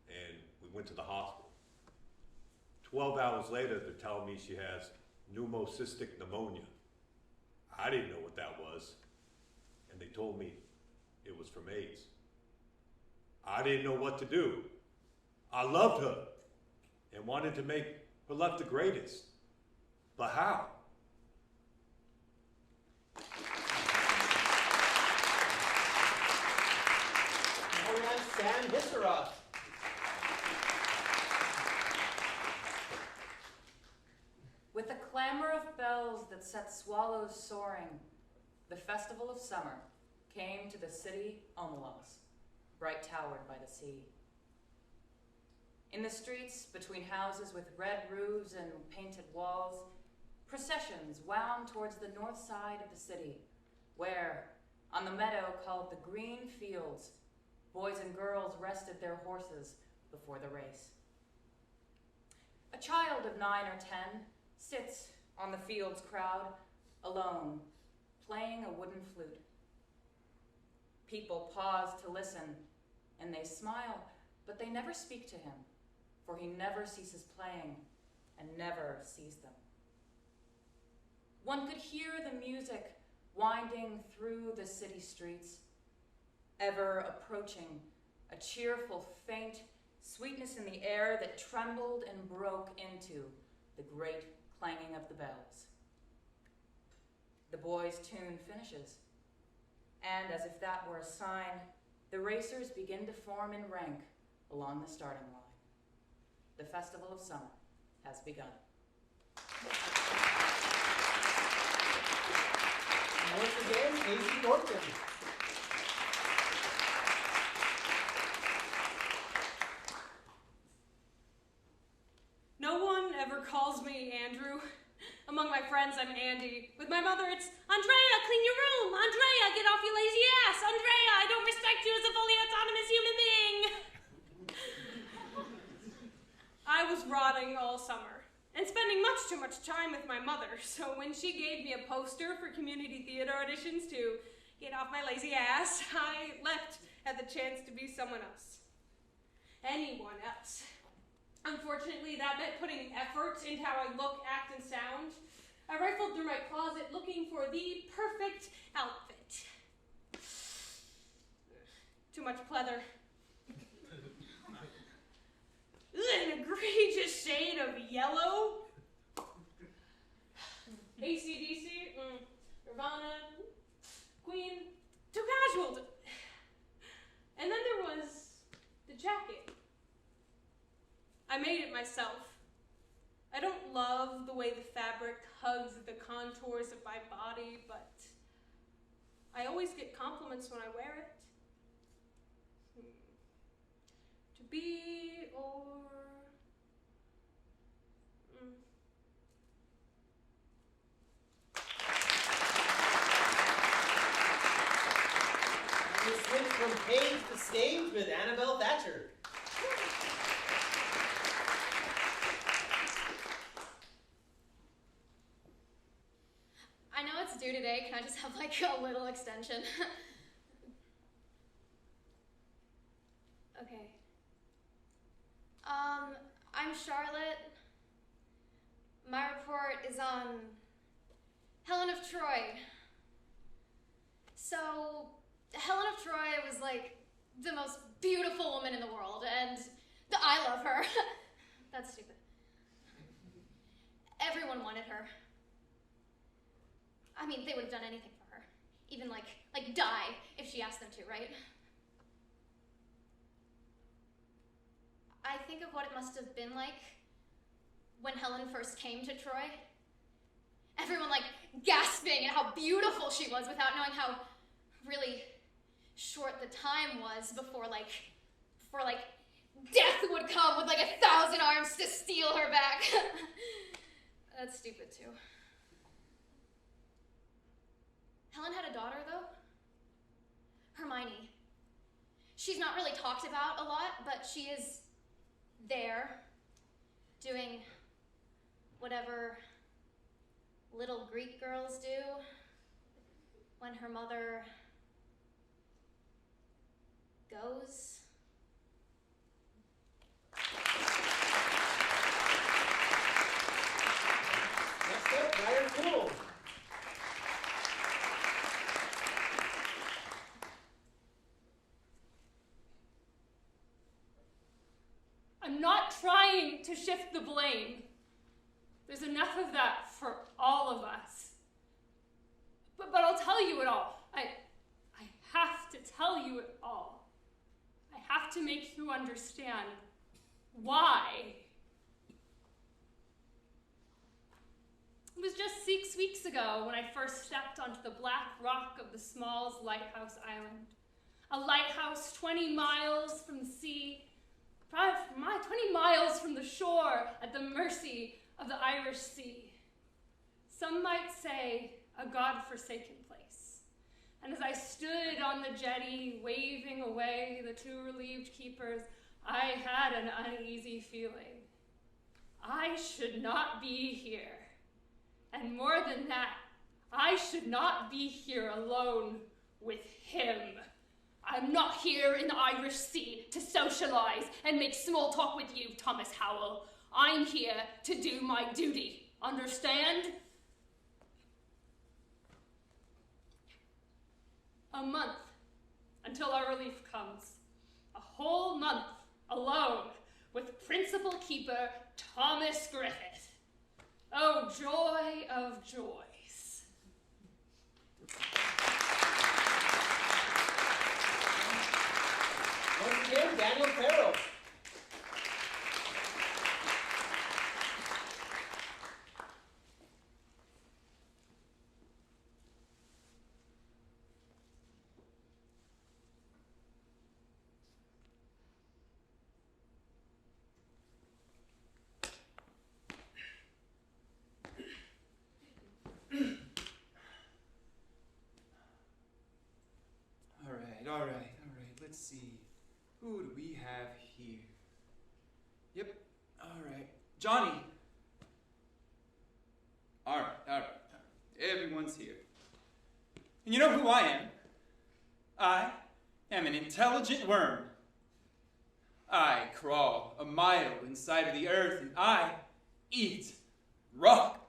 and we went to the hospital. 12 hours later, they're telling me she has pneumocystic pneumonia. I didn't know what that was, and they told me it was from AIDS. I didn't know what to do. I loved her and wanted to make her life the greatest. But how? Now we have Sam Hisseroth. With the clamor of bells that set swallows soaring, the festival of summer came to the city Omelos, bright towered by the sea. In the streets, between houses with red roofs and painted walls, processions wound towards the north side of the city, where, on the meadow called the Green Fields, boys and girls rested their horses before the race. A child of 9 or 10 sits on the field's crowd, alone, playing a wooden flute. People pause to listen, and they smile, but they never speak to him, for he never ceases playing and never sees them. One could hear the music winding through the city streets, ever approaching, a cheerful, faint sweetness in the air that trembled and broke into the great clanging of the bells. The boys' tune finishes, and as if that were a sign, the racers begin to form in rank along the starting line. The festival of summer has begun. And once again, Casey Norton. No one ever calls me Andrew. Among my friends, I'm Andy. With my mother, it's Andrea, clean your room. Andrea, get off your lazy ass. Andrea, I don't respect you as a fully autonomous human being. I was rotting all summer and spending much too much time with my mother. So when she gave me a poster for community theater auditions to get off my lazy ass, I leapt at the chance to be someone else. Anyone else. Unfortunately, that meant putting effort into how I look, act, and sound. I rifled through my closet looking for the perfect outfit. Too much pleather. An egregious shade of yellow. AC/DC, Nirvana, Queen, too casual. And then there was the jacket. I made it myself. I don't love the way the fabric hugs the contours of my body, but I always get compliments when I wear it. To be or... And we switch from page to stage with Annabelle Thatcher. I know it's due today. Can I just have like a little extension? Okay. I'm Charlotte. My report is on Helen of Troy. So, Helen of Troy was like the most beautiful woman in the world, and I love her. That's stupid. Everyone wanted her. I mean, they would have done anything for her. Even like die if she asked them to, right? I think of what it must have been like when Helen first came to Troy. Everyone like gasping at how beautiful she was without knowing how really short the time was before death would come with like 1,000 arms to steal her back. That's stupid too. Helen had a daughter, though. Hermione. She's not really talked about a lot, but she is there, doing whatever little Greek girls do when her mother goes. I'm not trying to shift the blame. There's enough of that for all of us. But I'll tell you it all. I have to tell you it all. I have to make you understand why. It was just 6 weeks ago when I first stepped onto the black rock of the Smalls Lighthouse Island. A lighthouse 20 miles from the sea, 20 miles from the shore at the mercy of the Irish Sea. Some might say a God-forsaken place. And as I stood on the jetty, waving away the two relieved keepers, I had an uneasy feeling. I should not be here. And more than that, I should not be here alone with him. I'm not here in the Irish Sea to socialize and make small talk with you, Thomas Howell. I'm here to do my duty. Understand? A month until our relief comes. A whole month alone with Principal Keeper Thomas Griffith. Oh, joy of joys. Once again, Daniel Farrell. All right. Let's see. Who do we have here? Yep. All right. Johnny. All right. Everyone's here. And you know who I am? I am an intelligent worm. I crawl a mile inside of the earth and I eat rock.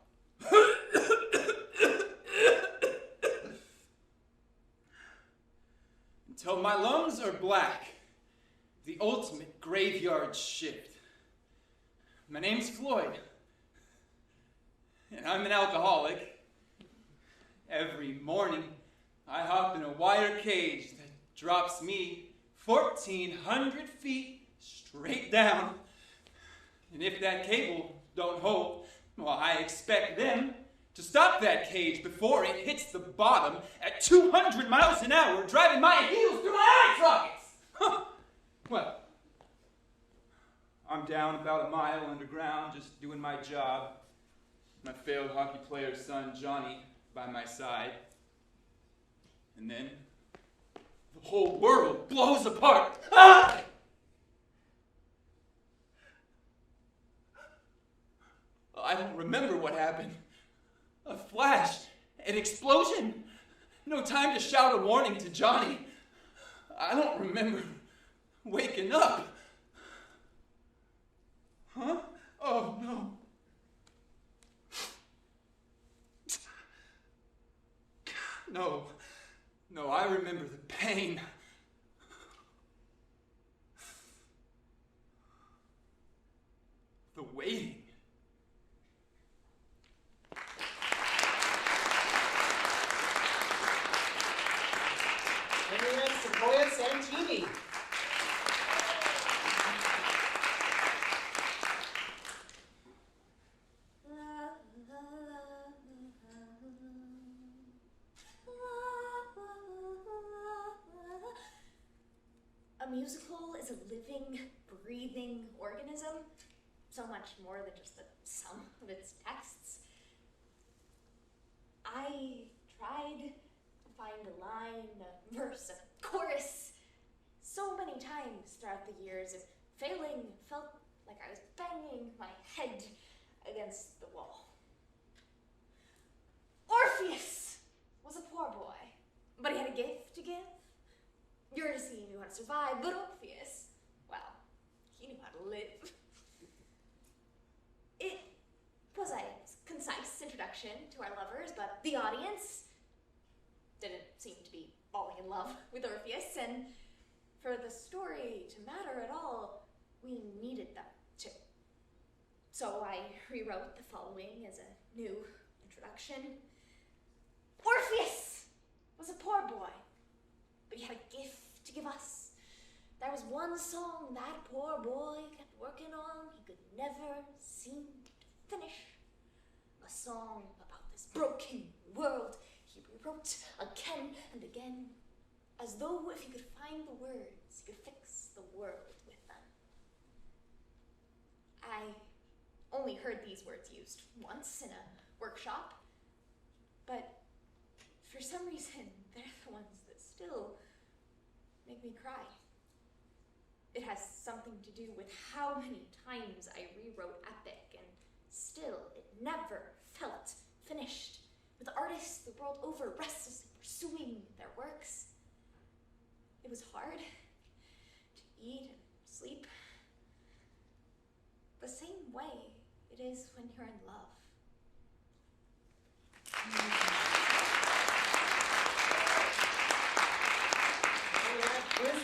Until my lungs are black, the ultimate graveyard shift. My name's Floyd, and I'm an alcoholic. Every morning, I hop in a wire cage that drops me 1,400 feet straight down. And if that cable don't hold, well, I expect them to stop that cage before it hits the bottom at 200 miles an hour, driving my heels through my eye sockets. Well, I'm down about a mile underground, just doing my job. My failed hockey player's son, Johnny, by my side. And then the whole world blows apart. Ah! I don't remember what happened. A flash, an explosion. No time to shout a warning to Johnny. I don't remember waking up. Huh? Oh, no. No, I remember the pain. The waiting. Sequoia Santini. A musical is a living, breathing organism, so much more than just the sum of its texts. I tried to find a line, a verse, a chorus, so many times throughout the years, and failing felt like I was banging my head against the wall. Orpheus was a poor boy, but he had a gift to give. Eurydice knew how to survive, but Orpheus, well, he knew how to live. It was a concise introduction to our lovers, but the audience didn't seem to be falling in love with Orpheus, and for the story to matter at all, we needed them to. So I rewrote the following as a new introduction. Orpheus was a poor boy, but he had a gift to give us. There was one song that poor boy kept working on, he could never seem to finish. A song about this broken world he rewrote again and again, as though if he could find the words, he could fix the world with them. I only heard these words used once in a workshop, but for some reason, they're the ones that still make me cry. It has something to do with how many times I rewrote Epic, and still it never felt finished, with artists the world over restlessly pursuing their works. It was hard to eat and sleep, the same way it is when you're in love.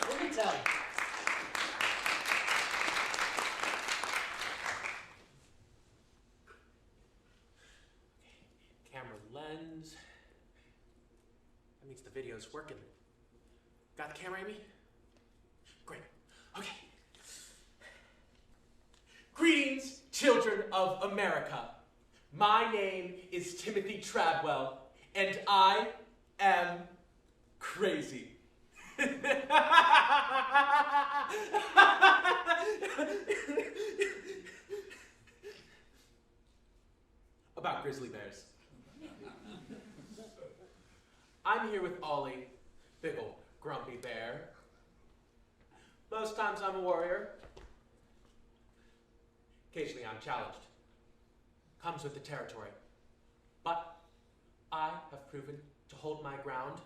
Let me tell you. Camera lens. That means the video's working. Got the camera, Amy? Great. Okay. Greetings, children of America. My name is Timothy Tradwell, and I am crazy. About grizzly bears. I'm here with Ollie, big ol' grumpy bear. Most times I'm a warrior. Occasionally I'm challenged. Comes with the territory. But I have proven to hold my ground.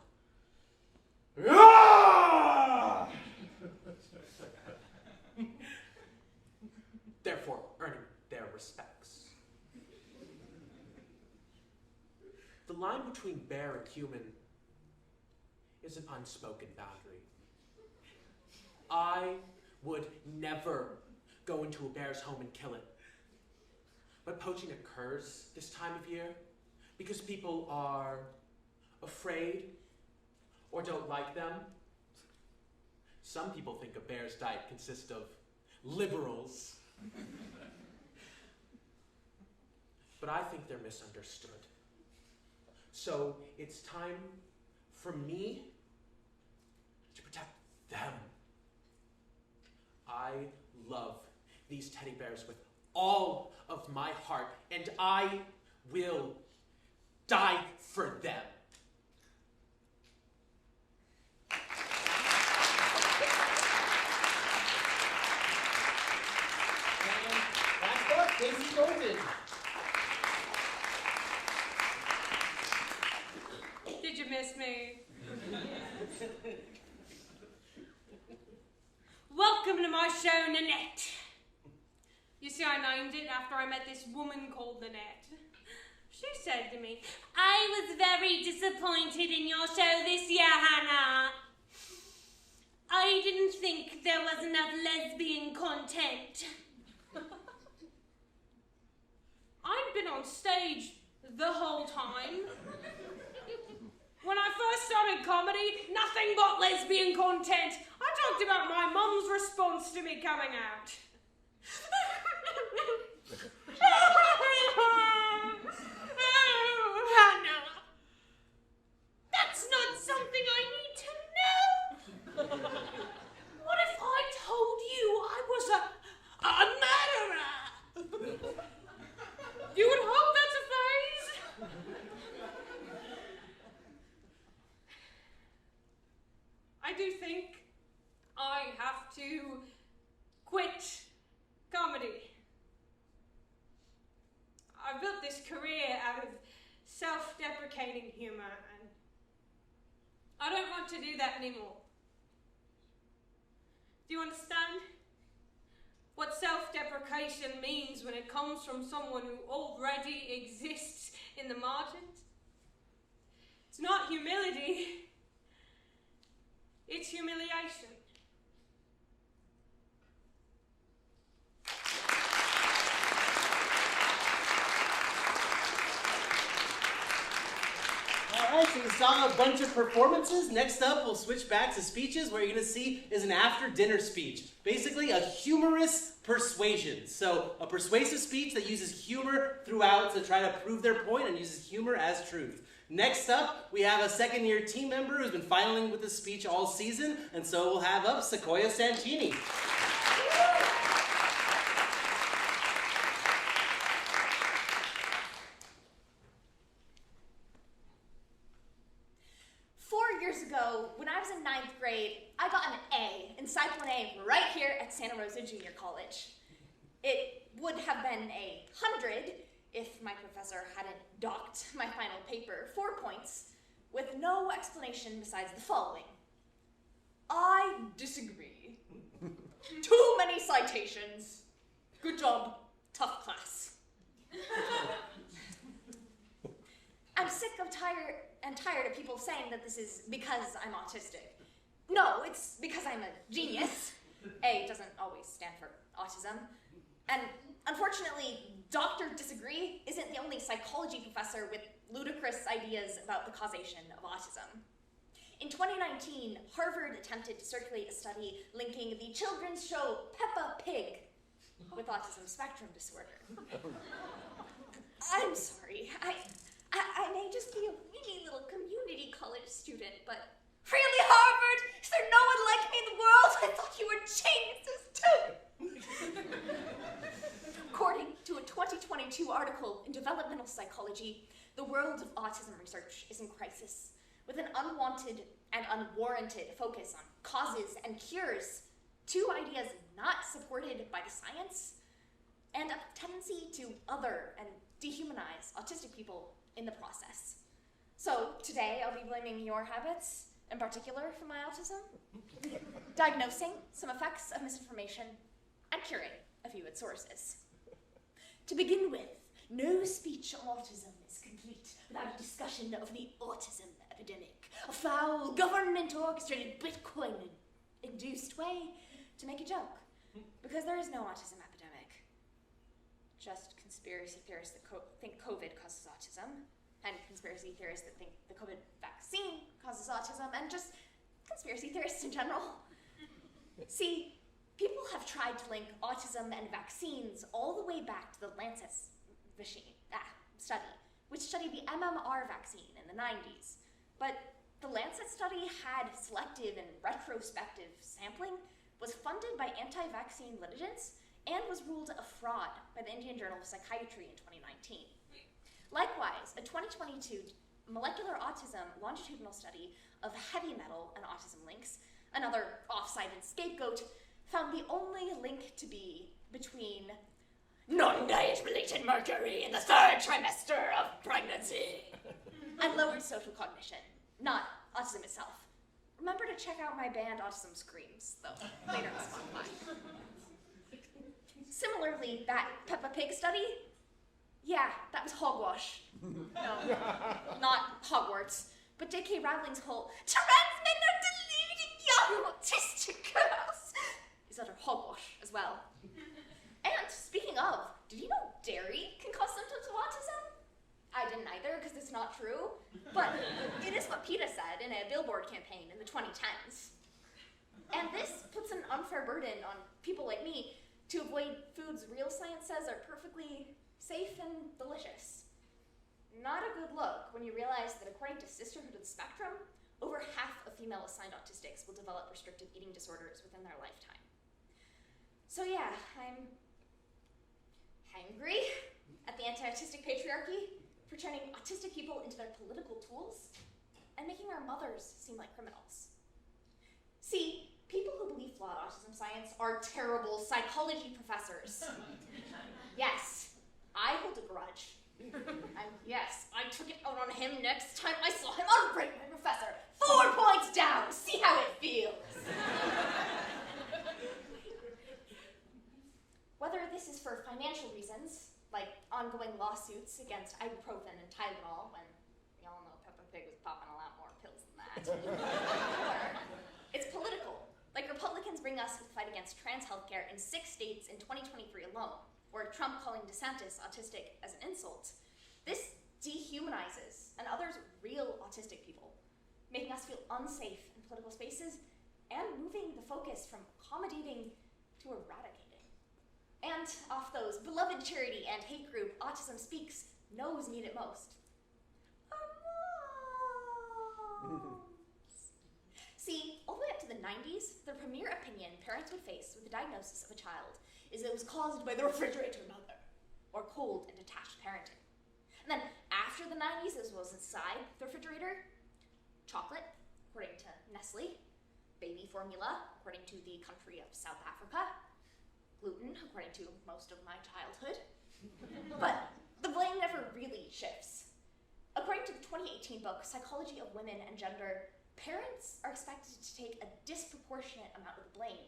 Therefore, earning their respects. The line between bear and human is an unspoken boundary. I would never go into a bear's home and kill it. But poaching occurs this time of year because people are afraid or don't like them. Some people think a bear's diet consists of liberals. But I think they're misunderstood. So it's time for me to protect them. I love these teddy bears with all of my heart, and I will die for them. Last up, Casey Golden. Did you miss me? Welcome to my show, Nanette. You see, I named it after I met this woman called Nanette. She said to me, "I was very disappointed in your show this year, Hannah. I didn't think there was enough lesbian content." I'd been on stage the whole time. When I first started comedy, nothing but lesbian content. I talked about my mum's response to me coming out. Oh, Hannah. That's not something I need to know. What if I told you I was a murderer? You would hope that's a phase. I do think I have to quit comedy. I've built this career out of self-deprecating humor, and I don't want to do that anymore. Do you understand what self-deprecation means when it comes from someone who already exists in the margins? It's not humility, it's humiliation. saw a bunch of performances. Next up, we'll switch back to speeches. What you're going to see is an after-dinner speech. Basically, a humorous persuasion. So, a persuasive speech that uses humor throughout to try to prove their point and uses humor as truth. Next up, we have a second-year team member who's been filing with this speech all season, and so we'll have up Sequoia Santini. 4 years ago, when I was in 9th grade, I got an A in Psych 1A right here at Santa Rosa Junior College. It would have been a 100 if my professor hadn't docked my final paper 4 points with no explanation besides the following. I disagree. Too many citations. Good job. Tough class. I'm sick of tired of people saying that this is because I'm autistic. No, it's because I'm a genius. A doesn't always stand for autism. And unfortunately, Dr. Disagree isn't the only psychology professor with ludicrous ideas about the causation of autism. In 2019, Harvard attempted to circulate a study linking the children's show Peppa Pig with autism spectrum disorder. I'm sorry, I may just be a weeny little community college student, but really, Harvard? Is there no one like me in the world? I thought you were geniuses too. According to a 2022 article in Developmental Psychology, the world of autism research is in crisis, with an unwanted and unwarranted focus on causes and cures, two ideas not supported by the science, and a tendency to other and dehumanize autistic people in the process. So today I'll be blaming your habits, in particular for my autism, diagnosing some effects of misinformation, and curing a few its sources. To begin with, no speech on autism is complete without a discussion of the autism epidemic, a foul, government-orchestrated, Bitcoin-induced way to make a joke, because there is no autism epidemic. Just conspiracy theorists that think COVID causes autism, and conspiracy theorists that think the COVID vaccine causes autism, and just conspiracy theorists in general. See, people have tried to link autism and vaccines all the way back to the Lancet study, which studied the MMR vaccine in the 90s. But the Lancet study had selective and retrospective sampling, was funded by anti-vaccine litigants, and was ruled a fraud by the Indian Journal of Psychiatry in 2019. Likewise, a 2022 molecular autism longitudinal study of heavy metal and autism links, another off-cited scapegoat, found the only link to be between non-diet-related mercury in the 3rd trimester of pregnancy and lowered social cognition, not autism itself. Remember to check out my band Autism Screams, though, later on Spotify. Similarly, that Peppa Pig study, yeah, that was hogwash. No, not Hogwarts, but J.K. Rowling's whole trans men are deluding young autistic girls is utter hogwash as well. And speaking of, did you know dairy can cause symptoms of autism? I didn't either, because it's not true, but it is what PETA said in a billboard campaign in the 2010s. And this puts an unfair burden on people like me to avoid foods real science says are perfectly safe and delicious. Not a good look when you realize that according to Sisterhood of the Spectrum, over half of female assigned autistics will develop restrictive eating disorders within their lifetime. So yeah, I'm angry at the anti-autistic patriarchy for turning autistic people into their political tools and making our mothers seem like criminals. See, people who believe flawed autism science are terrible psychology professors. Yes, I hold a grudge. Yes, I took it out on him next time I saw him. I'll break my professor 4 points down. See how it feels. Whether this is for financial reasons, like ongoing lawsuits against ibuprofen and Tylenol, when we all know Peppa Pig was popping a lot more pills than that, or it's political, like Republicans bring us to the fight against trans healthcare in 6 states in 2023 alone, or Trump calling DeSantis autistic as an insult. This dehumanizes and others real autistic people making us feel unsafe in political spaces, and moving the focus from accommodating to eradicating. And off those beloved charity and hate group Autism Speaks knows need it most. See, all the way up to the 90s, the premier opinion parents would face with the diagnosis of a child is that it was caused by the refrigerator mother, or cold and detached parenting. And then after the 90s, this was inside the refrigerator: chocolate, according to Nestle; baby formula, according to the country of South Africa; gluten, according to most of my childhood. But the blame never really shifts. According to the 2018 book, Psychology of Women and Gender, parents are expected to take a disproportionate amount of the blame,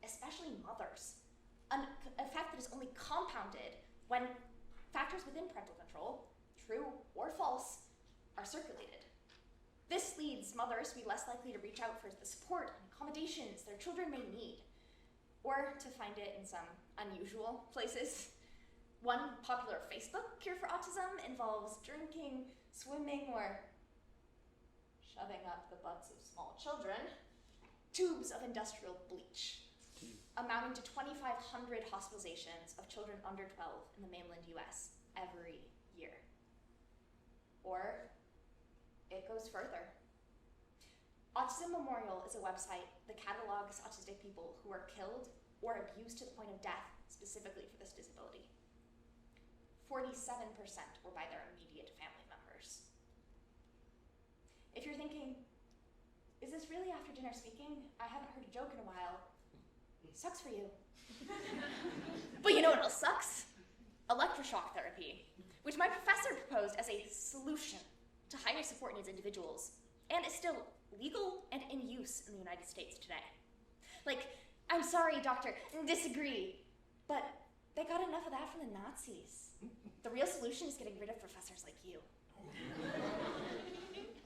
especially mothers, an effect that is only compounded when factors within parental control, true or false, are circulated. This leads mothers to be less likely to reach out for the support and accommodations their children may need, or to find it in some unusual places. One popular Facebook cure for autism involves drinking, swimming, or shoving up the butts of small children tubes of industrial bleach, amounting to 2,500 hospitalizations of children under 12 in the mainland US every year. Or it goes further. Autism Memorial is a website that catalogs autistic people who are killed or abused to the point of death specifically for this disability. 47% were by their immediate family members. If you're thinking, is this really after dinner speaking? I haven't heard a joke in a while. Sucks for you. But you know what else sucks? Electroshock therapy, which my professor proposed as a solution to higher support needs individuals, and is still legal and in use in the United States today. Like, I'm sorry, doctor, disagree, but they got enough of that from the Nazis. The real solution is getting rid of professors like you.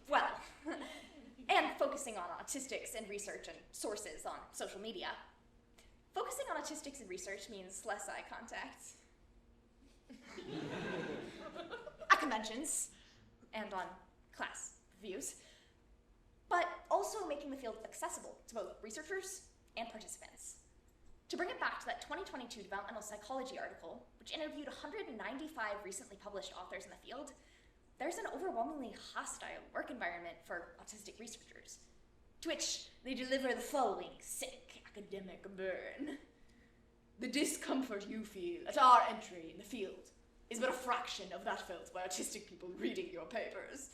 Well, and focusing on autistics and research and sources on social media. Focusing on autistics and research means less eye contact. At conventions and on class reviews, but also making the field accessible to both researchers and participants. To bring it back to that 2022 developmental psychology article, which interviewed 195 recently published authors in the field, there's an overwhelmingly hostile work environment for autistic researchers, to which they deliver the following sick academic burn. The discomfort you feel at our entry in the field is but a fraction of that felt by autistic people reading your papers.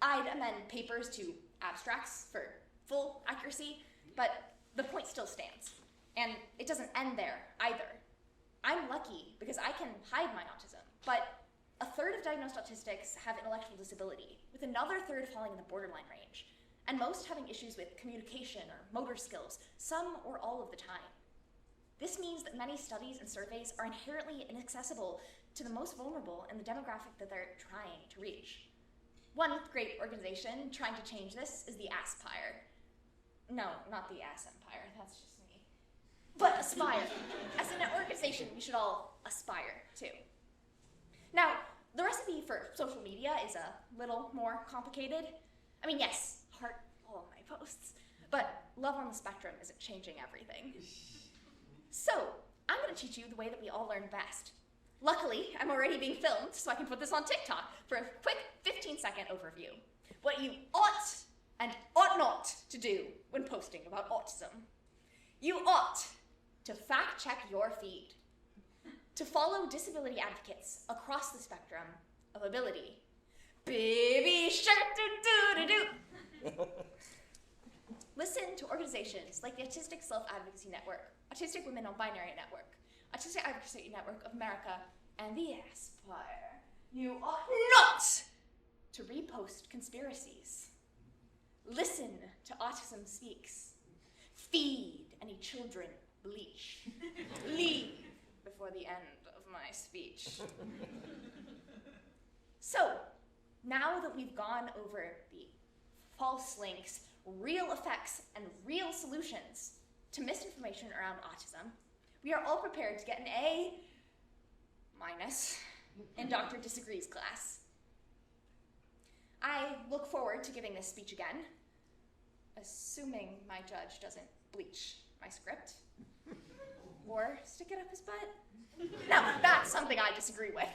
I'd amend papers to abstracts for full accuracy, but the point still stands. And it doesn't end there either. I'm lucky because I can hide my autism, but a third of diagnosed autistics have intellectual disability, with another third falling in the borderline range, and most having issues with communication or motor skills, some or all of the time. This means that many studies and surveys are inherently inaccessible to the most vulnerable in the demographic that they're trying to reach. One great organization trying to change this is the Aspire. No, not the Ass Empire, that's just me. But Aspire, as an organization we should all aspire to. Now, the recipe for social media is a little more complicated. I mean, yes, heart all my posts, but love on the spectrum isn't changing everything. So, I'm gonna teach you the way that we all learn best. Luckily, I'm already being filmed, so I can put this on TikTok for a quick 15-second overview. What you ought and ought not to do when posting about autism. You ought to fact-check your feed, to follow disability advocates across the spectrum of ability. Baby shark do-do-do-do. Listen to organizations like the Autistic Self-Advocacy Network, Autistic Women Non-Binary Network, Autistic Advocacy Network of America, and the Aspire. You ought not to repost conspiracies. Listen to Autism Speaks. Feed any children bleach. Leave before the end of my speech. So, now that we've gone over the false links, real effects, and real solutions to misinformation around autism, we are all prepared to get an A- in Dr. Disagrees class. I look forward to giving this speech again, assuming my judge doesn't bleach my script or stick it up his butt. Now, that's something I disagree with.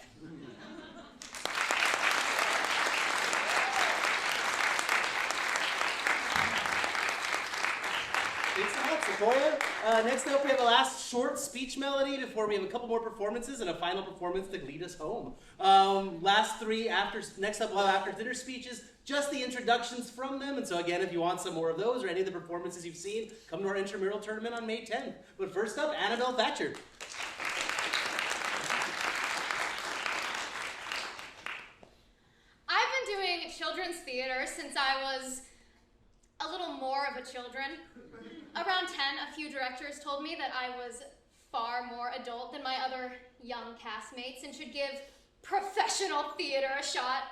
Thanks so much, Sequoia. Next up, we have a last short speech melody before we have a couple more performances and a final performance to lead us home. Next up, after dinner speeches, just the introductions from them. And so again, if you want some more of those or any of the performances you've seen, come to our intramural tournament on May 10th. But first up, Annabelle Thatcher. I've been doing children's theater since I was a little more of a children. Around 10, a few directors told me that I was far more adult than my other young castmates and should give professional theater a shot.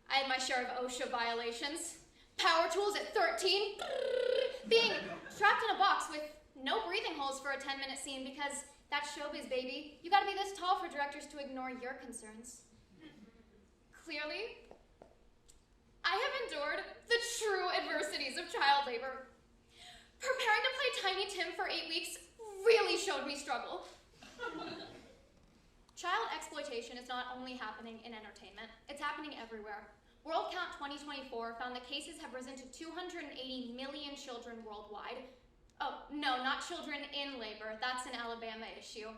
I had my share of OSHA violations, power tools at 13, being trapped in a box with no breathing holes for a 10-minute scene because that's showbiz, baby. You gotta be this tall for directors to ignore your concerns. Clearly, I have endured the true adversities of child labor. Preparing to play Tiny Tim for 8 weeks really showed me struggle. Child exploitation is not only happening in entertainment, it's happening everywhere. World Count 2024 found that cases have risen to 280 million children worldwide. Oh, no, not children in labor. That's an Alabama issue.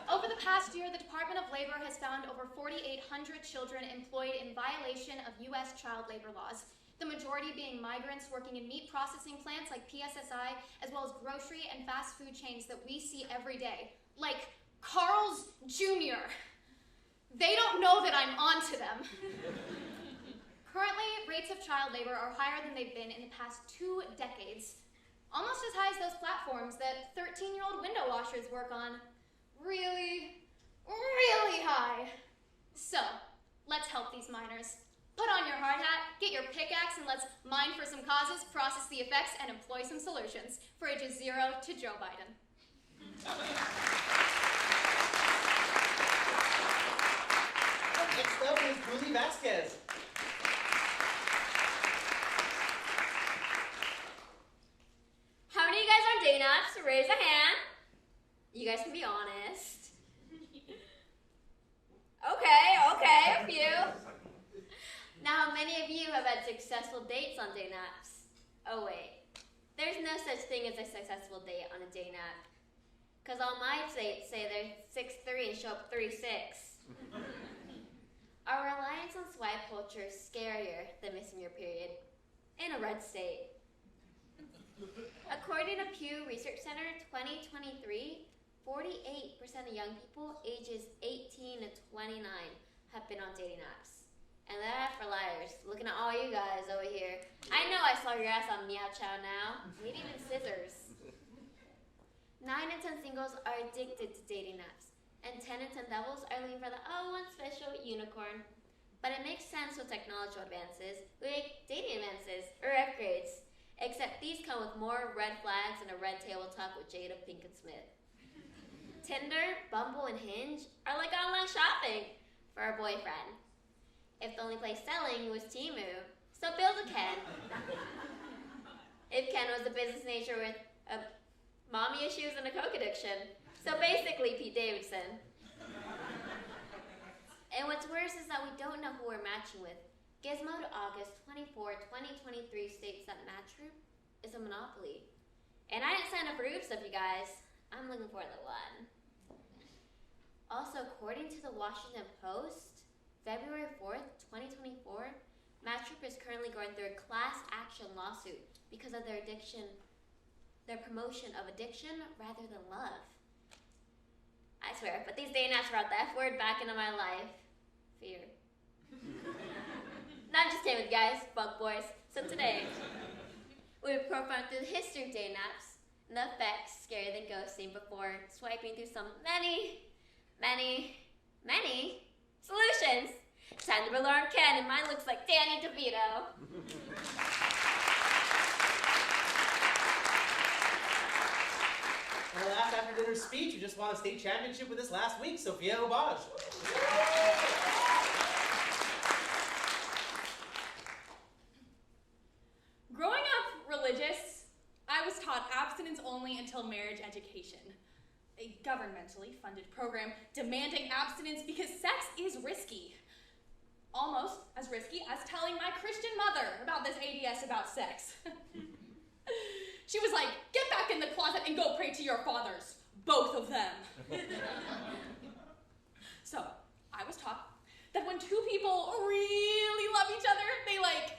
Over the past year, the Department of Labor has found over 4,800 children employed in violation of U.S. child labor laws, the majority being migrants working in meat processing plants like PSSI, as well as grocery and fast food chains that we see every day, like Carl's Jr. They don't know that I'm onto them. Currently, rates of child labor are higher than they've been in the past 2 decades, almost as high as those platforms that 13-year-old window washers work on. Really, really high. So, let's help these minors. Put on your hard hat, get your pickaxe, and let's mine for some causes, process the effects, and employ some solutions for ages 0 to Joe Biden. Next up is Julie Vasquez. How many of you guys are day naps? Raise a hand. You guys can be honest. Okay, a few. Now, how many of you have had successful dates on day naps? Oh wait, there's no such thing as a successful date on a day nap. Because all my dates say they're 6'3" and show up 36. Our reliance on swipe culture is scarier than missing your period. In a red state. According to Pew Research Center 2023, 48% of young people ages 18 to 29 have been on dating apps. And they're not for liars. Looking at all you guys over here. I know I saw your ass on Meow Chow now. Maybe even scissors. 9 in 10 singles are addicted to dating apps. And 10 in 10 devils are looking for the one special unicorn. But it makes sense with technological advances, like dating advances or upgrades. Except these come with more red flags and a red table talk with Jada Pinkett Smith. Tinder, Bumble, and Hinge are like online shopping for a boyfriend. If the only place selling was Temu, so build a Ken. If Ken was a business nature with mommy issues and a coke addiction, so basically Pete Davidson. And what's worse is that we don't know who we're matching with. Gizmo to August 24, 2023 states that Match Group is a monopoly. And I didn't sign up for group stuff, you guys. I'm looking for the one. Also, according to the Washington Post, February 4th, 2024, Match Group is currently going through a class action lawsuit because of their promotion of addiction rather than love. I swear, but these day naps brought the F word back into my life. Fear. Not just kidding with guys, fuck boys. So today, we've profiling through the history of day naps and the effects scarier than ghosting before swiping through some many solutions. Time to alarm Ken, and mine looks like Danny DeVito. Our last after dinner speech, you just won a state championship with us last week, Sophia Obaj. taught abstinence only until marriage education, a governmentally funded program demanding abstinence because sex is risky. Almost as risky as telling my Christian mother about this ADS about sex. She was like, get back in the closet and go pray to your fathers, both of them. So, I was taught that when two people really love each other, they like,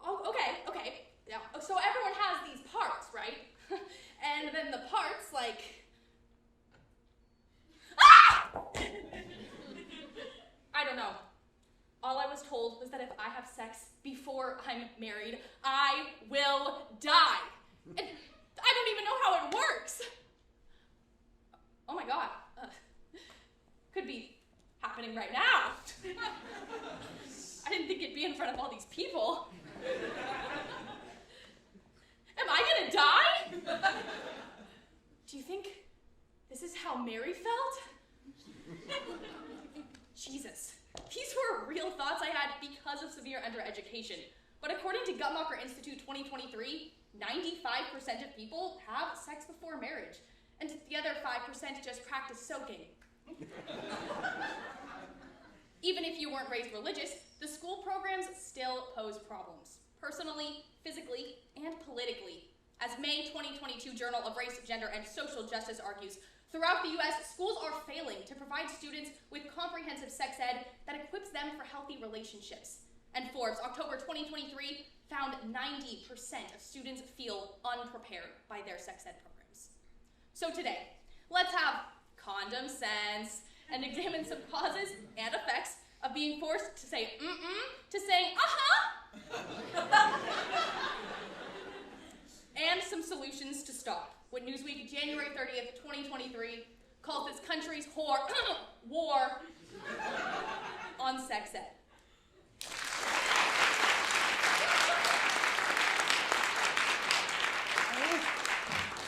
oh, okay, yeah. So everyone has these parts, right? And then the parts, like, ah! I don't know. All I was told was that if I have sex before I'm married, I will die. And I don't even know how it works. Oh my God. Could be happening right now. I didn't think it'd be in front of all these people. Am I gonna die? Do you think this is how Mary felt? Jesus. These were real thoughts I had because of severe undereducation. But according to Guttmacher Institute 2023, 95% of people have sex before marriage, and the other 5% just practice soaking. Even if you weren't raised religious, the school programs still pose problems, personally, physically, and politically. As May 2022 Journal of Race, Gender, and Social Justice argues, throughout the US, schools are failing to provide students with comprehensive sex ed that equips them for healthy relationships. And Forbes, October 2023, found 90% of students feel unprepared by their sex ed programs. So today, let's have condom sense and examine some causes and effects of being forced to say mm-mm to saying uh-huh. And some solutions to stop what Newsweek, January 30th, 2023, calls this country's war on sex ed.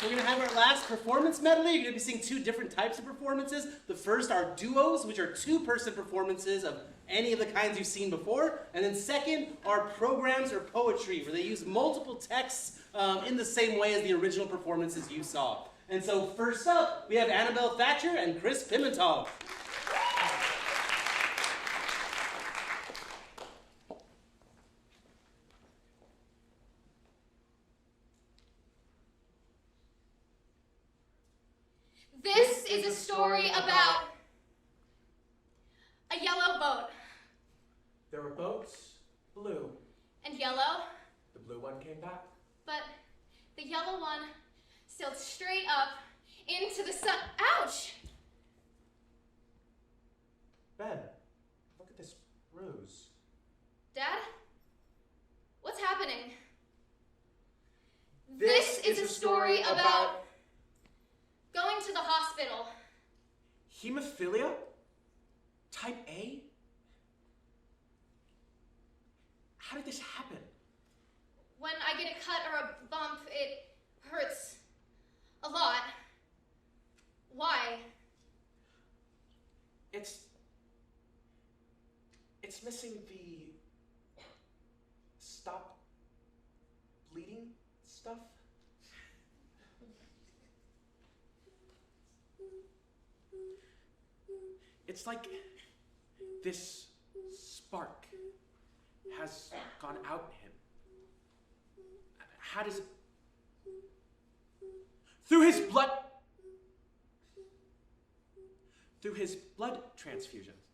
So we're going to have our last performance medley. You're going to be seeing two different types of performances. The first are duos, which are two-person performances of any of the kinds you've seen before. And then second are programs or poetry, where they use multiple texts in the same way as the original performances you saw. And so first up, we have Annabelle Thatcher and Chris Pimental. This is a story about a yellow boat. There were boats, blue. And yellow. The blue one came back. But the yellow one sailed straight up into the sun. Ouch! Ben, look at this bruise. Dad? What's happening? This is a story about going to the hospital. Hemophilia? Type A? How did this happen? When I get a cut or a bump, it hurts a lot. Why? It's missing the stop bleeding stuff. It's like this spark has gone out in him. How does it... Through his blood transfusions.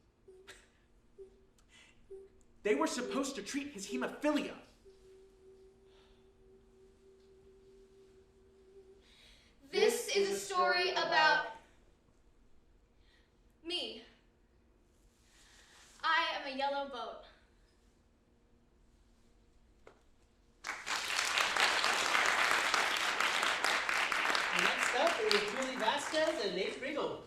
They were supposed to treat his hemophilia. This is a story about me. I am a yellow boat. Next up is Julie Vasquez and Nate Kriegel.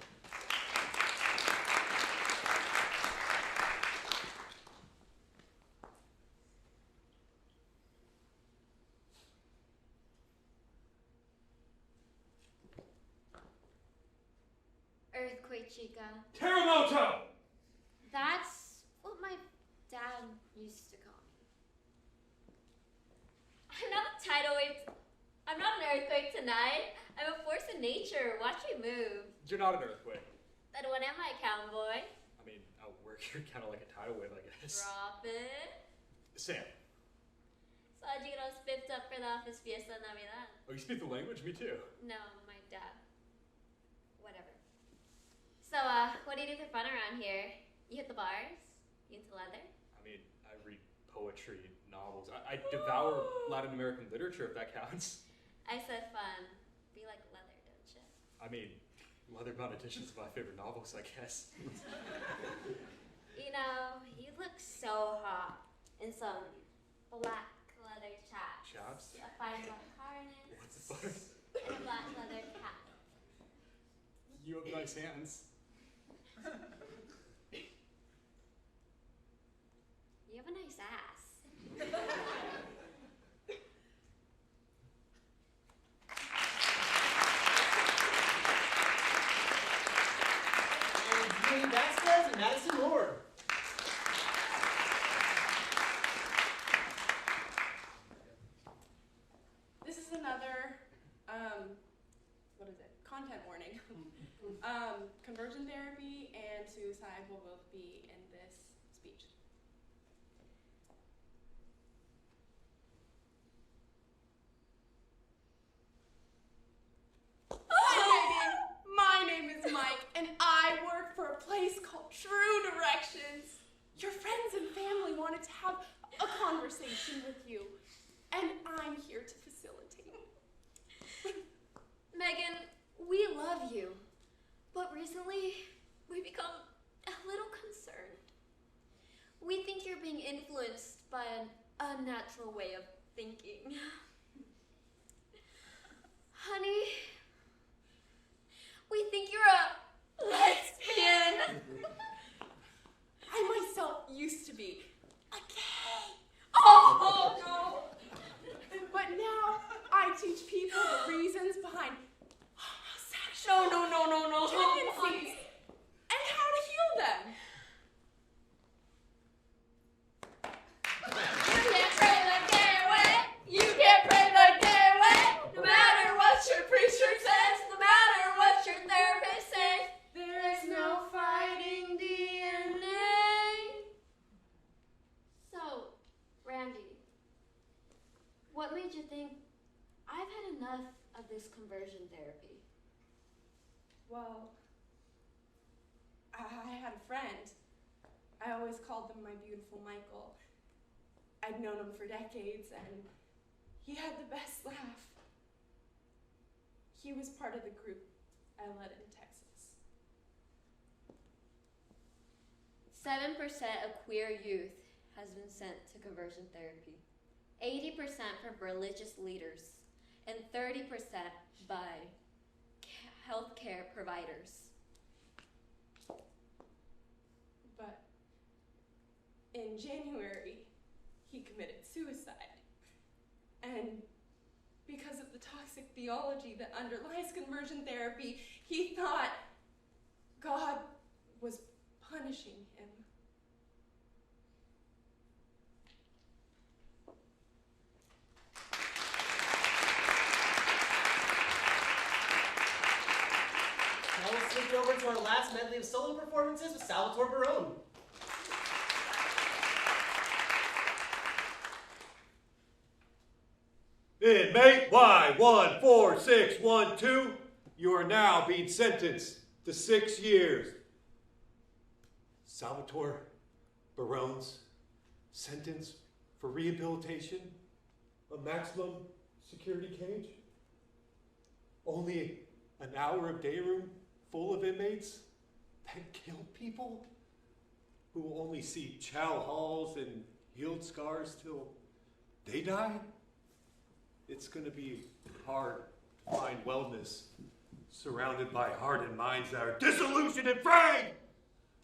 Earthquake, Chica. Terremoto! That's what my dad used to call earthquake tonight? I'm a force of nature. Watch me move. You're not an earthquake. Then what am I, cowboy? I mean, out work, you're kind of like a tidal wave, I guess. Drop it. Sam. So how'd you get all spiffed up for the office fiesta Navidad? Oh, you speak the language? Me too. No, my dad. Whatever. So, what do you do for fun around here? You hit the bars? You into leather? I mean, I read poetry, novels. I devour Latin American literature, if that counts. I said fun. Be like leather, don't you? I mean, Leather-Bound Editions is my favorite novels, I guess. You know, you look so hot in some black leather chaps. Chaps? A fine black harness. What's the butter? And a black leather cap. You have nice hands. You have a nice ass. And Julie Vasquez and Madison Moore. This is another, what is it? Content warning. Conversion therapy and suicide will both be in this speech. Hi, Megan. My name is Mike, and I work for a place called True Directions. Your friends and family wanted to have a conversation with you, and I'm here to facilitate. Megan, we love you. But recently, we've become a little concerned. We think you're being influenced by an unnatural way of thinking. Honey, we think you're a lesbian. I myself used to be a gay. Oh, no. But now I teach people the reasons behind homosexual tendencies and how to heal them. You can't pray the gay way. You can't pray the gay way. No matter what your preacher says, no matter what your therapist says, There's no fighting DNA. So, Randy, what made you think I've had enough of this conversion therapy? Well, I had a friend. I always called him my beautiful Michael. I'd known him for decades, and he had the best laugh. He was part of the group I led in Texas. 7% of queer youth has been sent to conversion therapy. 80% from religious leaders, and 30% by healthcare providers. But in January, he committed suicide. And because of the toxic theology that underlies conversion therapy, he thought God was punishing him. Now we'll switch over to our last medley of solo performances with Salvatore Barone. Inmate Y14612, you are now being sentenced to 6 years. Salvatore Barone's sentence for rehabilitation, a maximum security cage, only an hour of day room full of inmates that kill people, who will only see chow halls and healed scars till they die. It's going to be hard to find wellness surrounded by hardened minds that are disillusioned and frayed,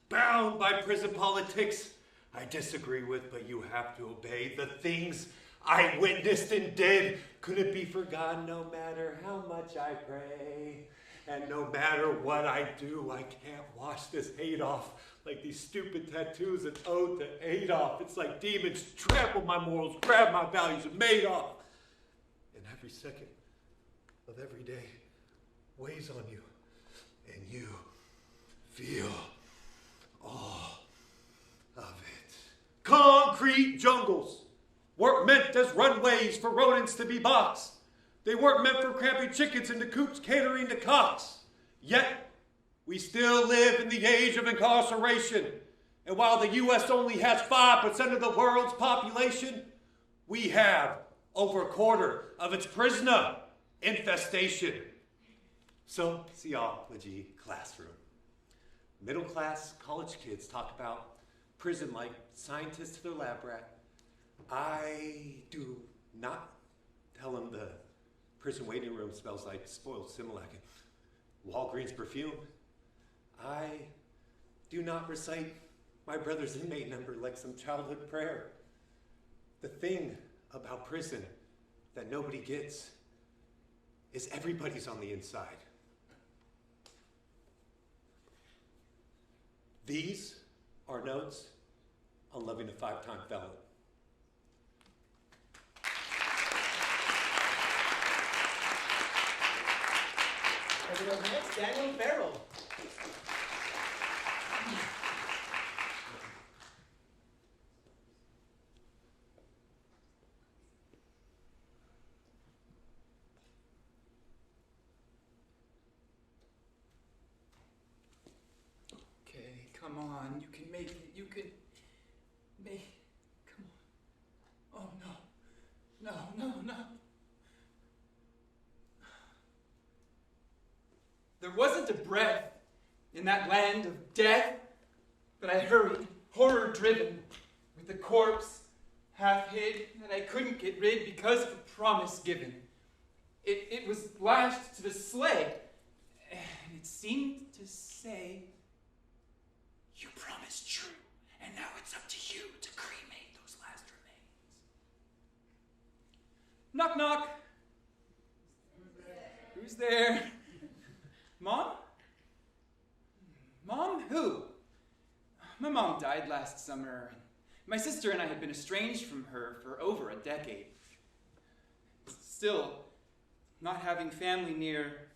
bound by prison politics I disagree with, but you have to obey. The things I witnessed and did couldn't be forgotten no matter how much I pray. And no matter what I do, I can't wash this hate off like these stupid tattoos an ode to Adolf. It's like demons trample my morals, grab my values, and made off. And every second of every day weighs on you, and you feel all of it. Concrete jungles weren't meant as runways for rodents to be boxed. They weren't meant for cramping chickens into coops catering to cocks. Yet, we still live in the age of incarceration. And while the U.S. only has 5% of the world's population, we have over a quarter of its prisoner infestation. So, theology classroom. Middle-class college kids talk about prison like scientists to their lab rat. I do not tell them the prison waiting room smells like spoiled Similac and Walgreens perfume. I do not recite my brother's inmate number like some childhood prayer. The thing about prison that nobody gets is everybody's on the inside. These are notes on loving a 5-time felon. Everyone next, Daniel Farrell. Okay, come on. You can make it. You can make. Come on. Oh, no. No, no, no. There wasn't a breath in that land of death, but I hurried, horror-driven, with the corpse half hid that I couldn't get rid because of a promise given. It was lashed to the sleigh, and it seemed to say, "You promised true, and now it's up to you to cremate those last remains." Knock, knock. Who's there? Mom? Mom? Who? My mom died last summer. My sister and I had been estranged from her for over a decade. Still, not having family near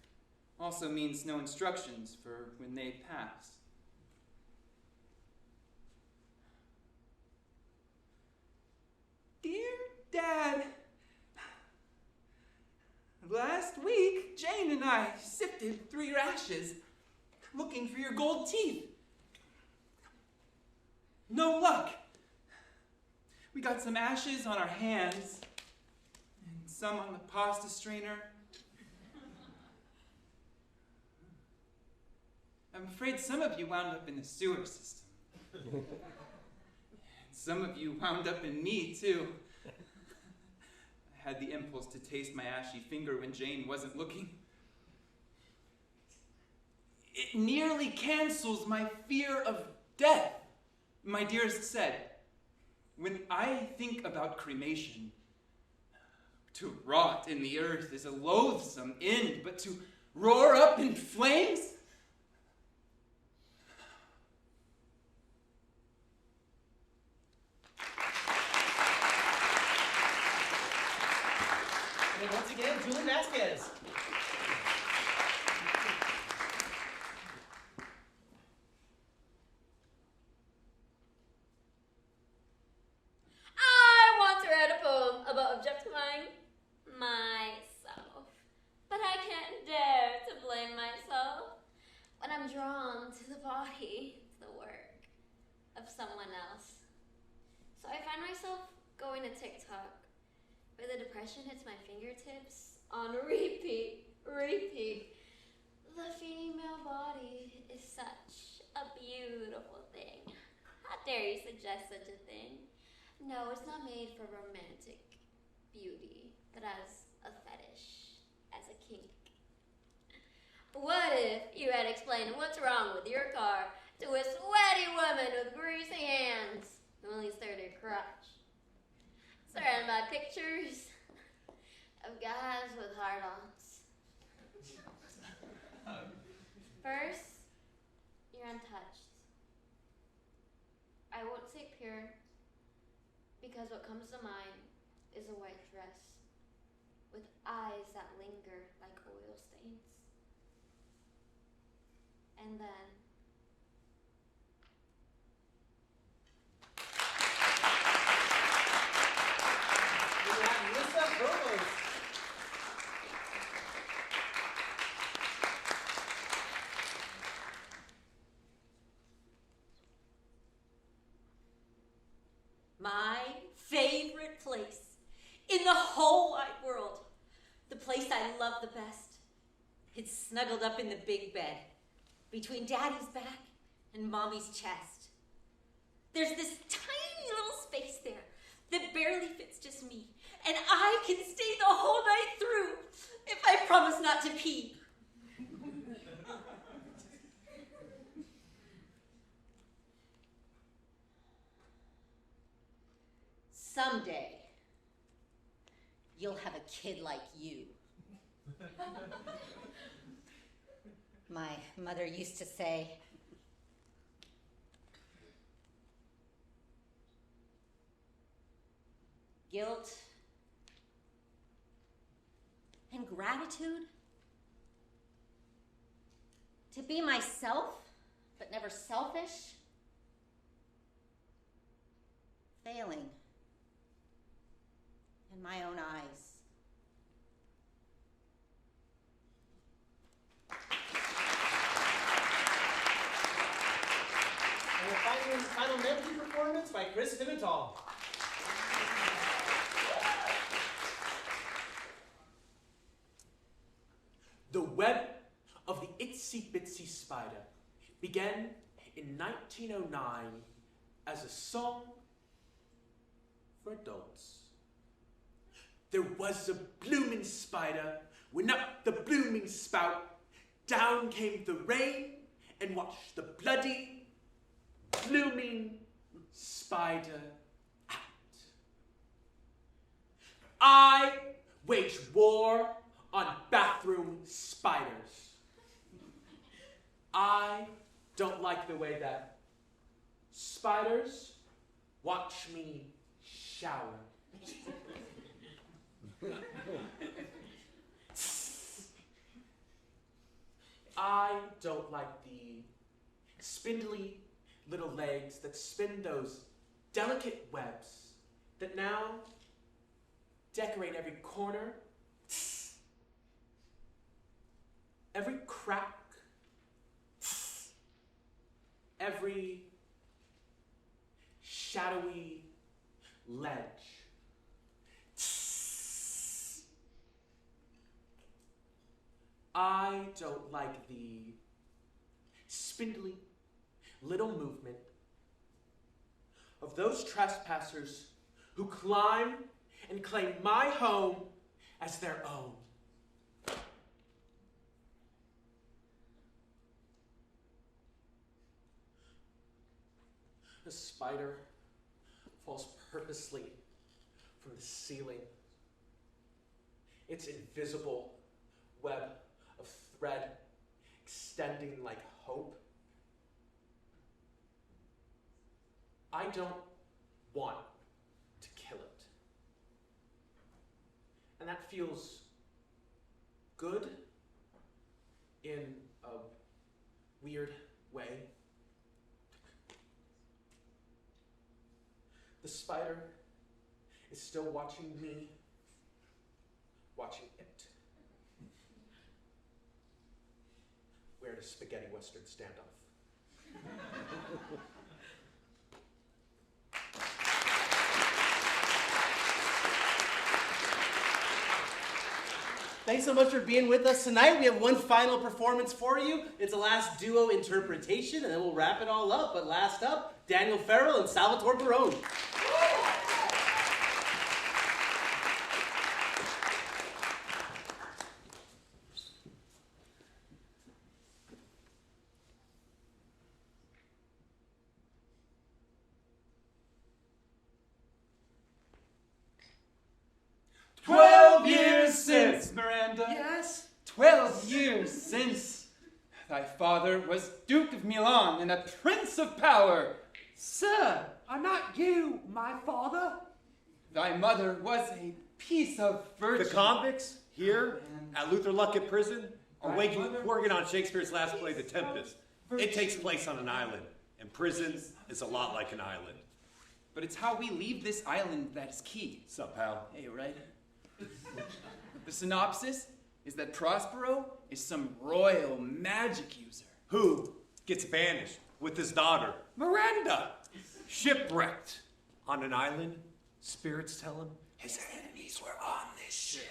also means no instructions for when they pass. Dear Dad, last week, Jane and I sifted through your ashes, looking for your gold teeth. No luck. We got some ashes on our hands, and some on the pasta strainer. I'm afraid some of you wound up in the sewer system. And some of you wound up in me, too. I had the impulse to taste my ashy finger when Jane wasn't looking. It nearly cancels my fear of death. My dearest said, when I think about cremation, to rot in the earth is a loathsome end, but to roar up in flames? And once again, Julie Vasquez. I want to write a poem about objectifying myself, but I can't dare to blame myself when I'm drawn to the body, to the work of someone else. So I find myself going to TikTok, where the depression hits my fingertips on repeat. The female body is such a beautiful thing. How dare you suggest such a thing? No, it's not made for romantic beauty, but as a fetish, as a kink. What if you had explained what's wrong with your car to a sweaty woman with greasy hands who only stirred her crotch? Surrounded by pictures of guys with hard-ons. First, you're untouched. I won't say pure, because what comes to mind is a white dress. with eyes that linger like oil stains. And then My favorite place in the whole wide world. The place I love the best. It's snuggled up in the big bed, between Daddy's back and Mommy's chest. There's this tiny little space there that barely fits just me, and I can stay the whole night through if I promise not to pee. Someday, you'll have a kid like you. My mother used to say, guilt and gratitude, to be myself, but never selfish, failing in my own eyes. And we're final melody performance by Chris Pimental. The web of the itsy bitsy spider began in 1909 as a song for adults. There was a blooming spider, when up the blooming spout, down came the rain and washed the bloody, blooming spider out. I wage war on bathroom spiders. I don't like the way that spiders watch me shower. I don't like the spindly little legs that spin those delicate webs that now decorate every corner, every crack, every shadowy ledge. I don't like the spindly little movement of those trespassers who climb and claim my home as their own. The spider falls purposely from the ceiling. Its invisible web of thread extending like hope. I don't want to kill it. And that feels good in a weird way. The spider is still watching me, watching it. We're at a spaghetti western standoff. Thanks so much for being with us tonight. We have one final performance for you. It's a last duo interpretation, and then we'll wrap it all up. But last up, Daniel Farrell and Salvatore Barone. 12 years since, Miranda. Yes? 12 years since. Thy father was Duke of Milan and a prince of power. Sir, are not you my father? Thy mother was a piece of virtue. The convicts here at Luther Luckett Prison are working on Shakespeare's last play, The Tempest. It takes place on an island, and prison is a lot like an island. But it's how we leave this island that is key. Sup, pal? Hey, right? The synopsis is that Prospero is some royal magic user. Who gets banished with his daughter, Miranda, shipwrecked on an island. Spirits tell him his enemies were on this ship.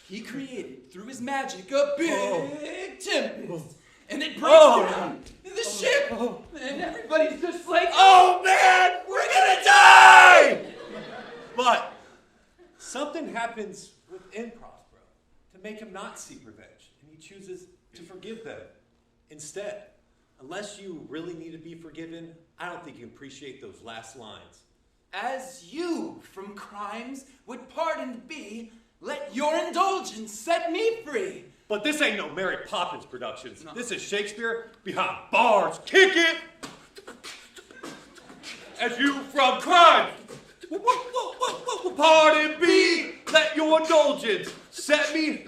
He created, through his magic, a big tempest. And it breaks down the ship. And everybody's just like, oh man, we're gonna die! But something happens within Prospero to make him not seek revenge. And he chooses to forgive them instead. Unless you really need to be forgiven, I don't think you can appreciate those last lines. As you from crimes would pardoned be, let your indulgence set me free. But this ain't no Mary Poppins Productions. No. This is Shakespeare behind bars. Kick it! As you from crime, pardon me, let your indulgence set me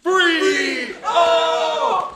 free! Oh!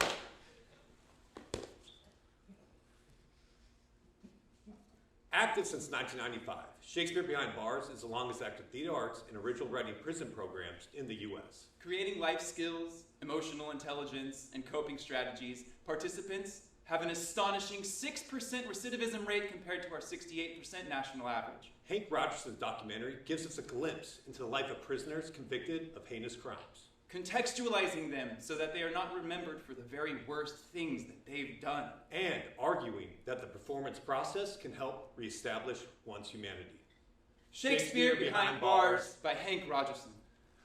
Active since 1995, Shakespeare Behind Bars is the longest active theater arts and original writing prison programs in the U.S. Creating life skills, emotional intelligence, and coping strategies, participants have an astonishing 6% recidivism rate compared to our 68% national average. Hank Rogerson's documentary gives us a glimpse into the life of prisoners convicted of heinous crimes. Contextualizing them so that they are not remembered for the very worst things that they've done. And arguing that the performance process can help reestablish one's humanity. Shakespeare Behind Bars by Hank Rogerson.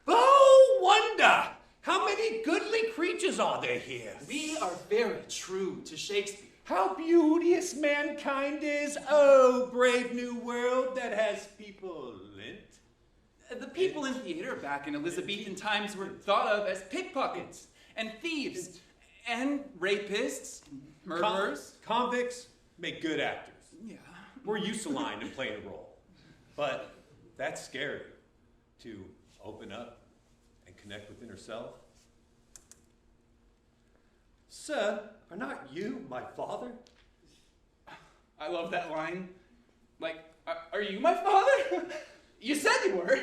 Oh, wonder! How many goodly creatures are there here? We are very true to Shakespeare. How beauteous mankind is, oh brave new world that has people in it. The people in theater back in Elizabethan times were thought of as pickpockets and thieves and rapists, murderers. Convicts make good actors. Yeah. We're used to lying and playing a role. But that's scary, to open up and connect within herself. Sir, are not you my father? I love that line. Like, are you my father? You said you were.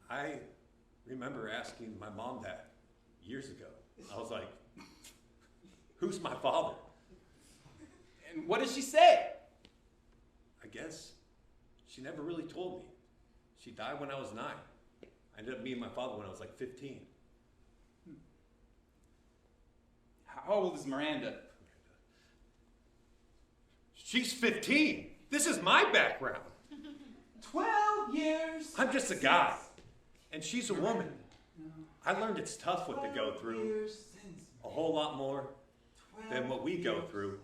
I remember asking my mom that years ago. I was like, who's my father? And what did she say? I guess she never really told me. She died when I was 9. I ended up meeting my father when I was like 15. How old is Miranda? She's 15. This is my background. 12 years. I'm just a guy. And she's a woman. I learned it's tough what they go through. A whole lot more than what we go through.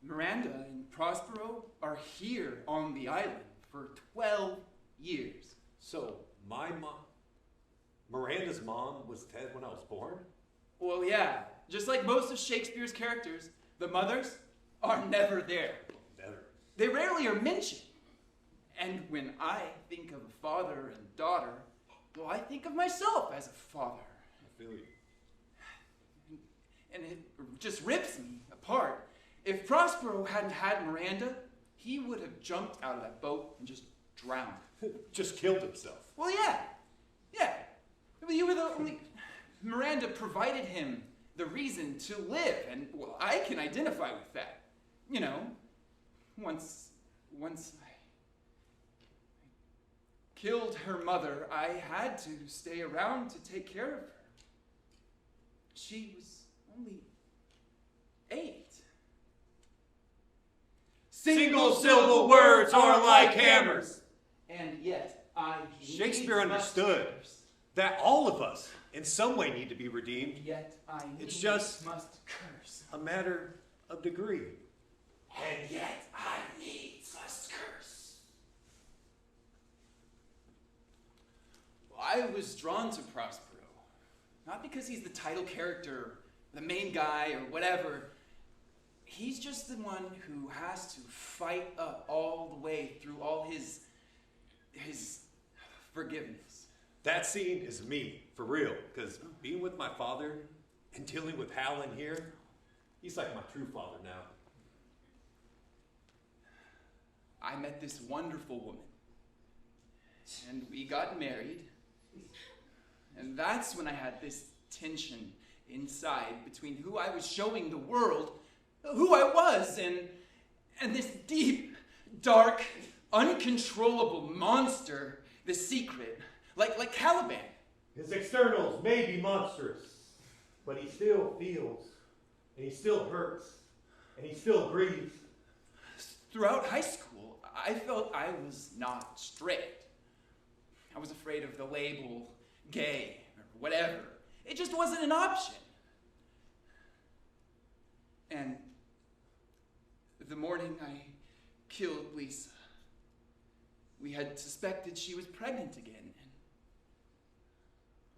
Miranda and Prospero are here on the island for 12 years. So, my mom, Miranda's mom was dead when I was born? Well, yeah. Just like most of Shakespeare's characters, the mothers are never there. Never. They rarely are mentioned. And when I think of a father and daughter, well, I think of myself as a father. I feel you. And it just rips me apart. If Prospero hadn't had Miranda, he would have jumped out of that boat and just drowned. Just killed himself. Well, yeah. Yeah. You were the only... Miranda provided him the reason to live, and, well, I can identify with that. You know, once I killed her mother, I had to stay around to take care of her. She was only 8. Single syllable words are like hammers. And yet I Shakespeare understood that all of us in some way need to be redeemed. Yet I it's just must curse. A matter of degree. And yet I needs must curse. Well, I was drawn to Prospero, not because he's the title character, the main guy, or whatever. He's just the one who has to fight up all the way through all his is forgiveness. That scene is me, for real, because being with my father and dealing with Hal in here, he's like my true father now. I met this wonderful woman, and we got married, and that's when I had this tension inside between who I was showing the world, who I was, and this deep, dark, uncontrollable monster, the secret, like Caliban. His externals may be monstrous, but he still feels, and he still hurts, and he still grieves. Throughout high school, I felt I was not straight. I was afraid of the label gay or whatever. It just wasn't an option. And the morning I killed Lisa, we had suspected she was pregnant again.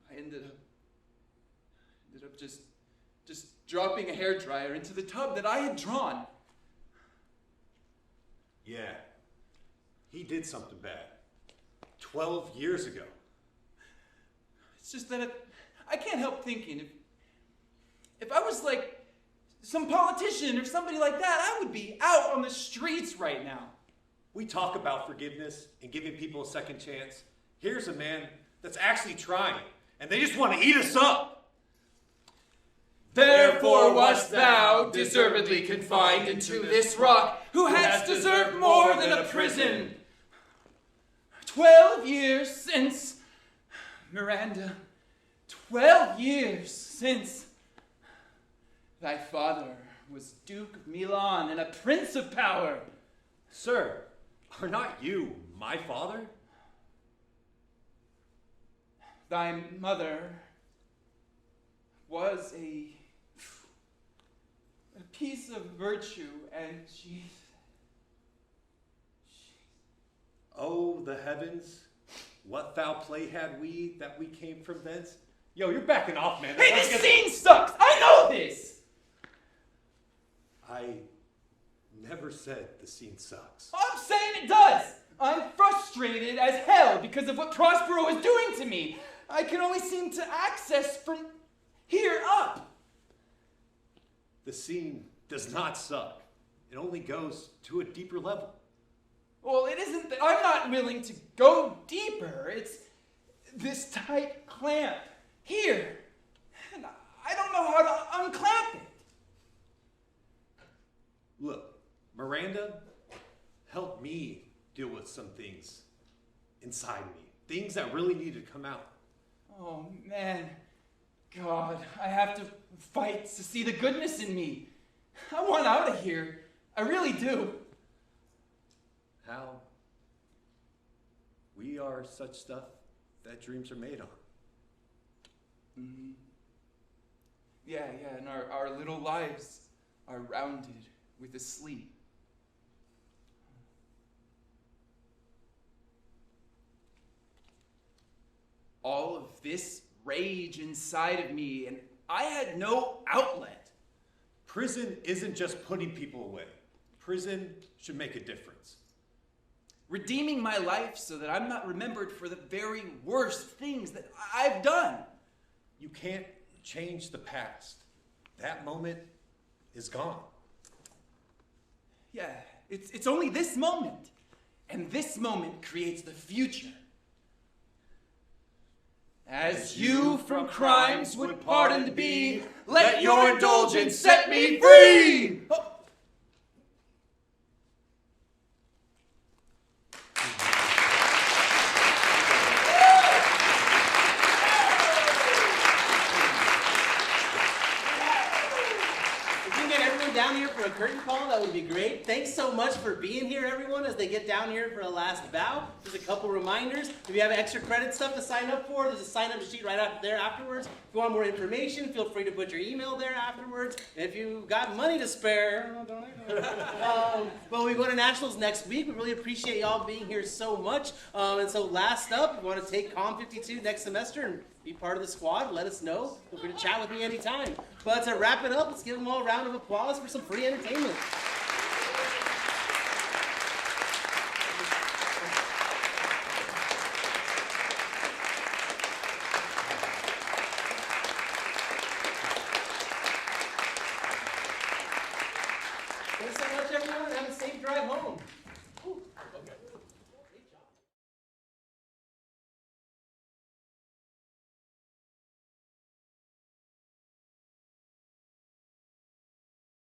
And I ended up just dropping a hairdryer into the tub that I had drawn. Yeah, he did something bad. 12 years ago. It's just that I can't help thinking if I was like some politician or somebody like that, I would be out on the streets right now. We talk about forgiveness and giving people a second chance. Here's a man that's actually trying, and they just want to eat us up. Therefore wast thou deservedly confined into this rock, who hadst deserved more than a prison. 12 years since, Miranda, 12 years since thy father was Duke of Milan and a prince of power. Sir, are not you my father? Thy mother was a piece of virtue, and she... Oh, the heavens, what foul play had we that we came from thence? Yo, you're backing off, man. Hey, this scene sucks! I know this! I never said the scene sucks. I'm saying it does! I'm frustrated as hell because of what Prospero is doing to me. I can only seem to access from here up. The scene does not suck. It only goes to a deeper level. Well, it isn't that I'm not willing to go deeper. It's this tight clamp here. And I don't know how to unclamp it. Look, Miranda helped me deal with some things inside me. Things that really needed to come out. Oh, man. God, I have to fight to see the goodness in me. I want out of here. I really do. How we are such stuff that dreams are made on. Mm-hmm. Yeah, and our little lives are rounded with a sleep. All of this rage inside of me, and I had no outlet. Prison isn't just putting people away. Prison should make a difference. Redeeming my life so that I'm not remembered for the very worst things that I've done. You can't change the past. That moment is gone. Yeah, it's only this moment. And this moment creates the future. As you from crimes would pardoned be, let your indulgence set me free! Oh. Down here for a curtain call, that would be great. Thanks so much for being here, everyone, as they get down here for a last bow. Just a couple reminders. If you have extra credit stuff to sign up for, there's a sign-up sheet right out there afterwards. If you want more information, feel free to put your email there afterwards. And if you've got money to spare, but we go to Nationals next week. We really appreciate y'all being here so much. And so last up, if you want to take Com 52 next semester and be part of the squad, let us know. Feel free to chat with me anytime. But to wrap it up, let's give them all a round of applause for some free entertainment.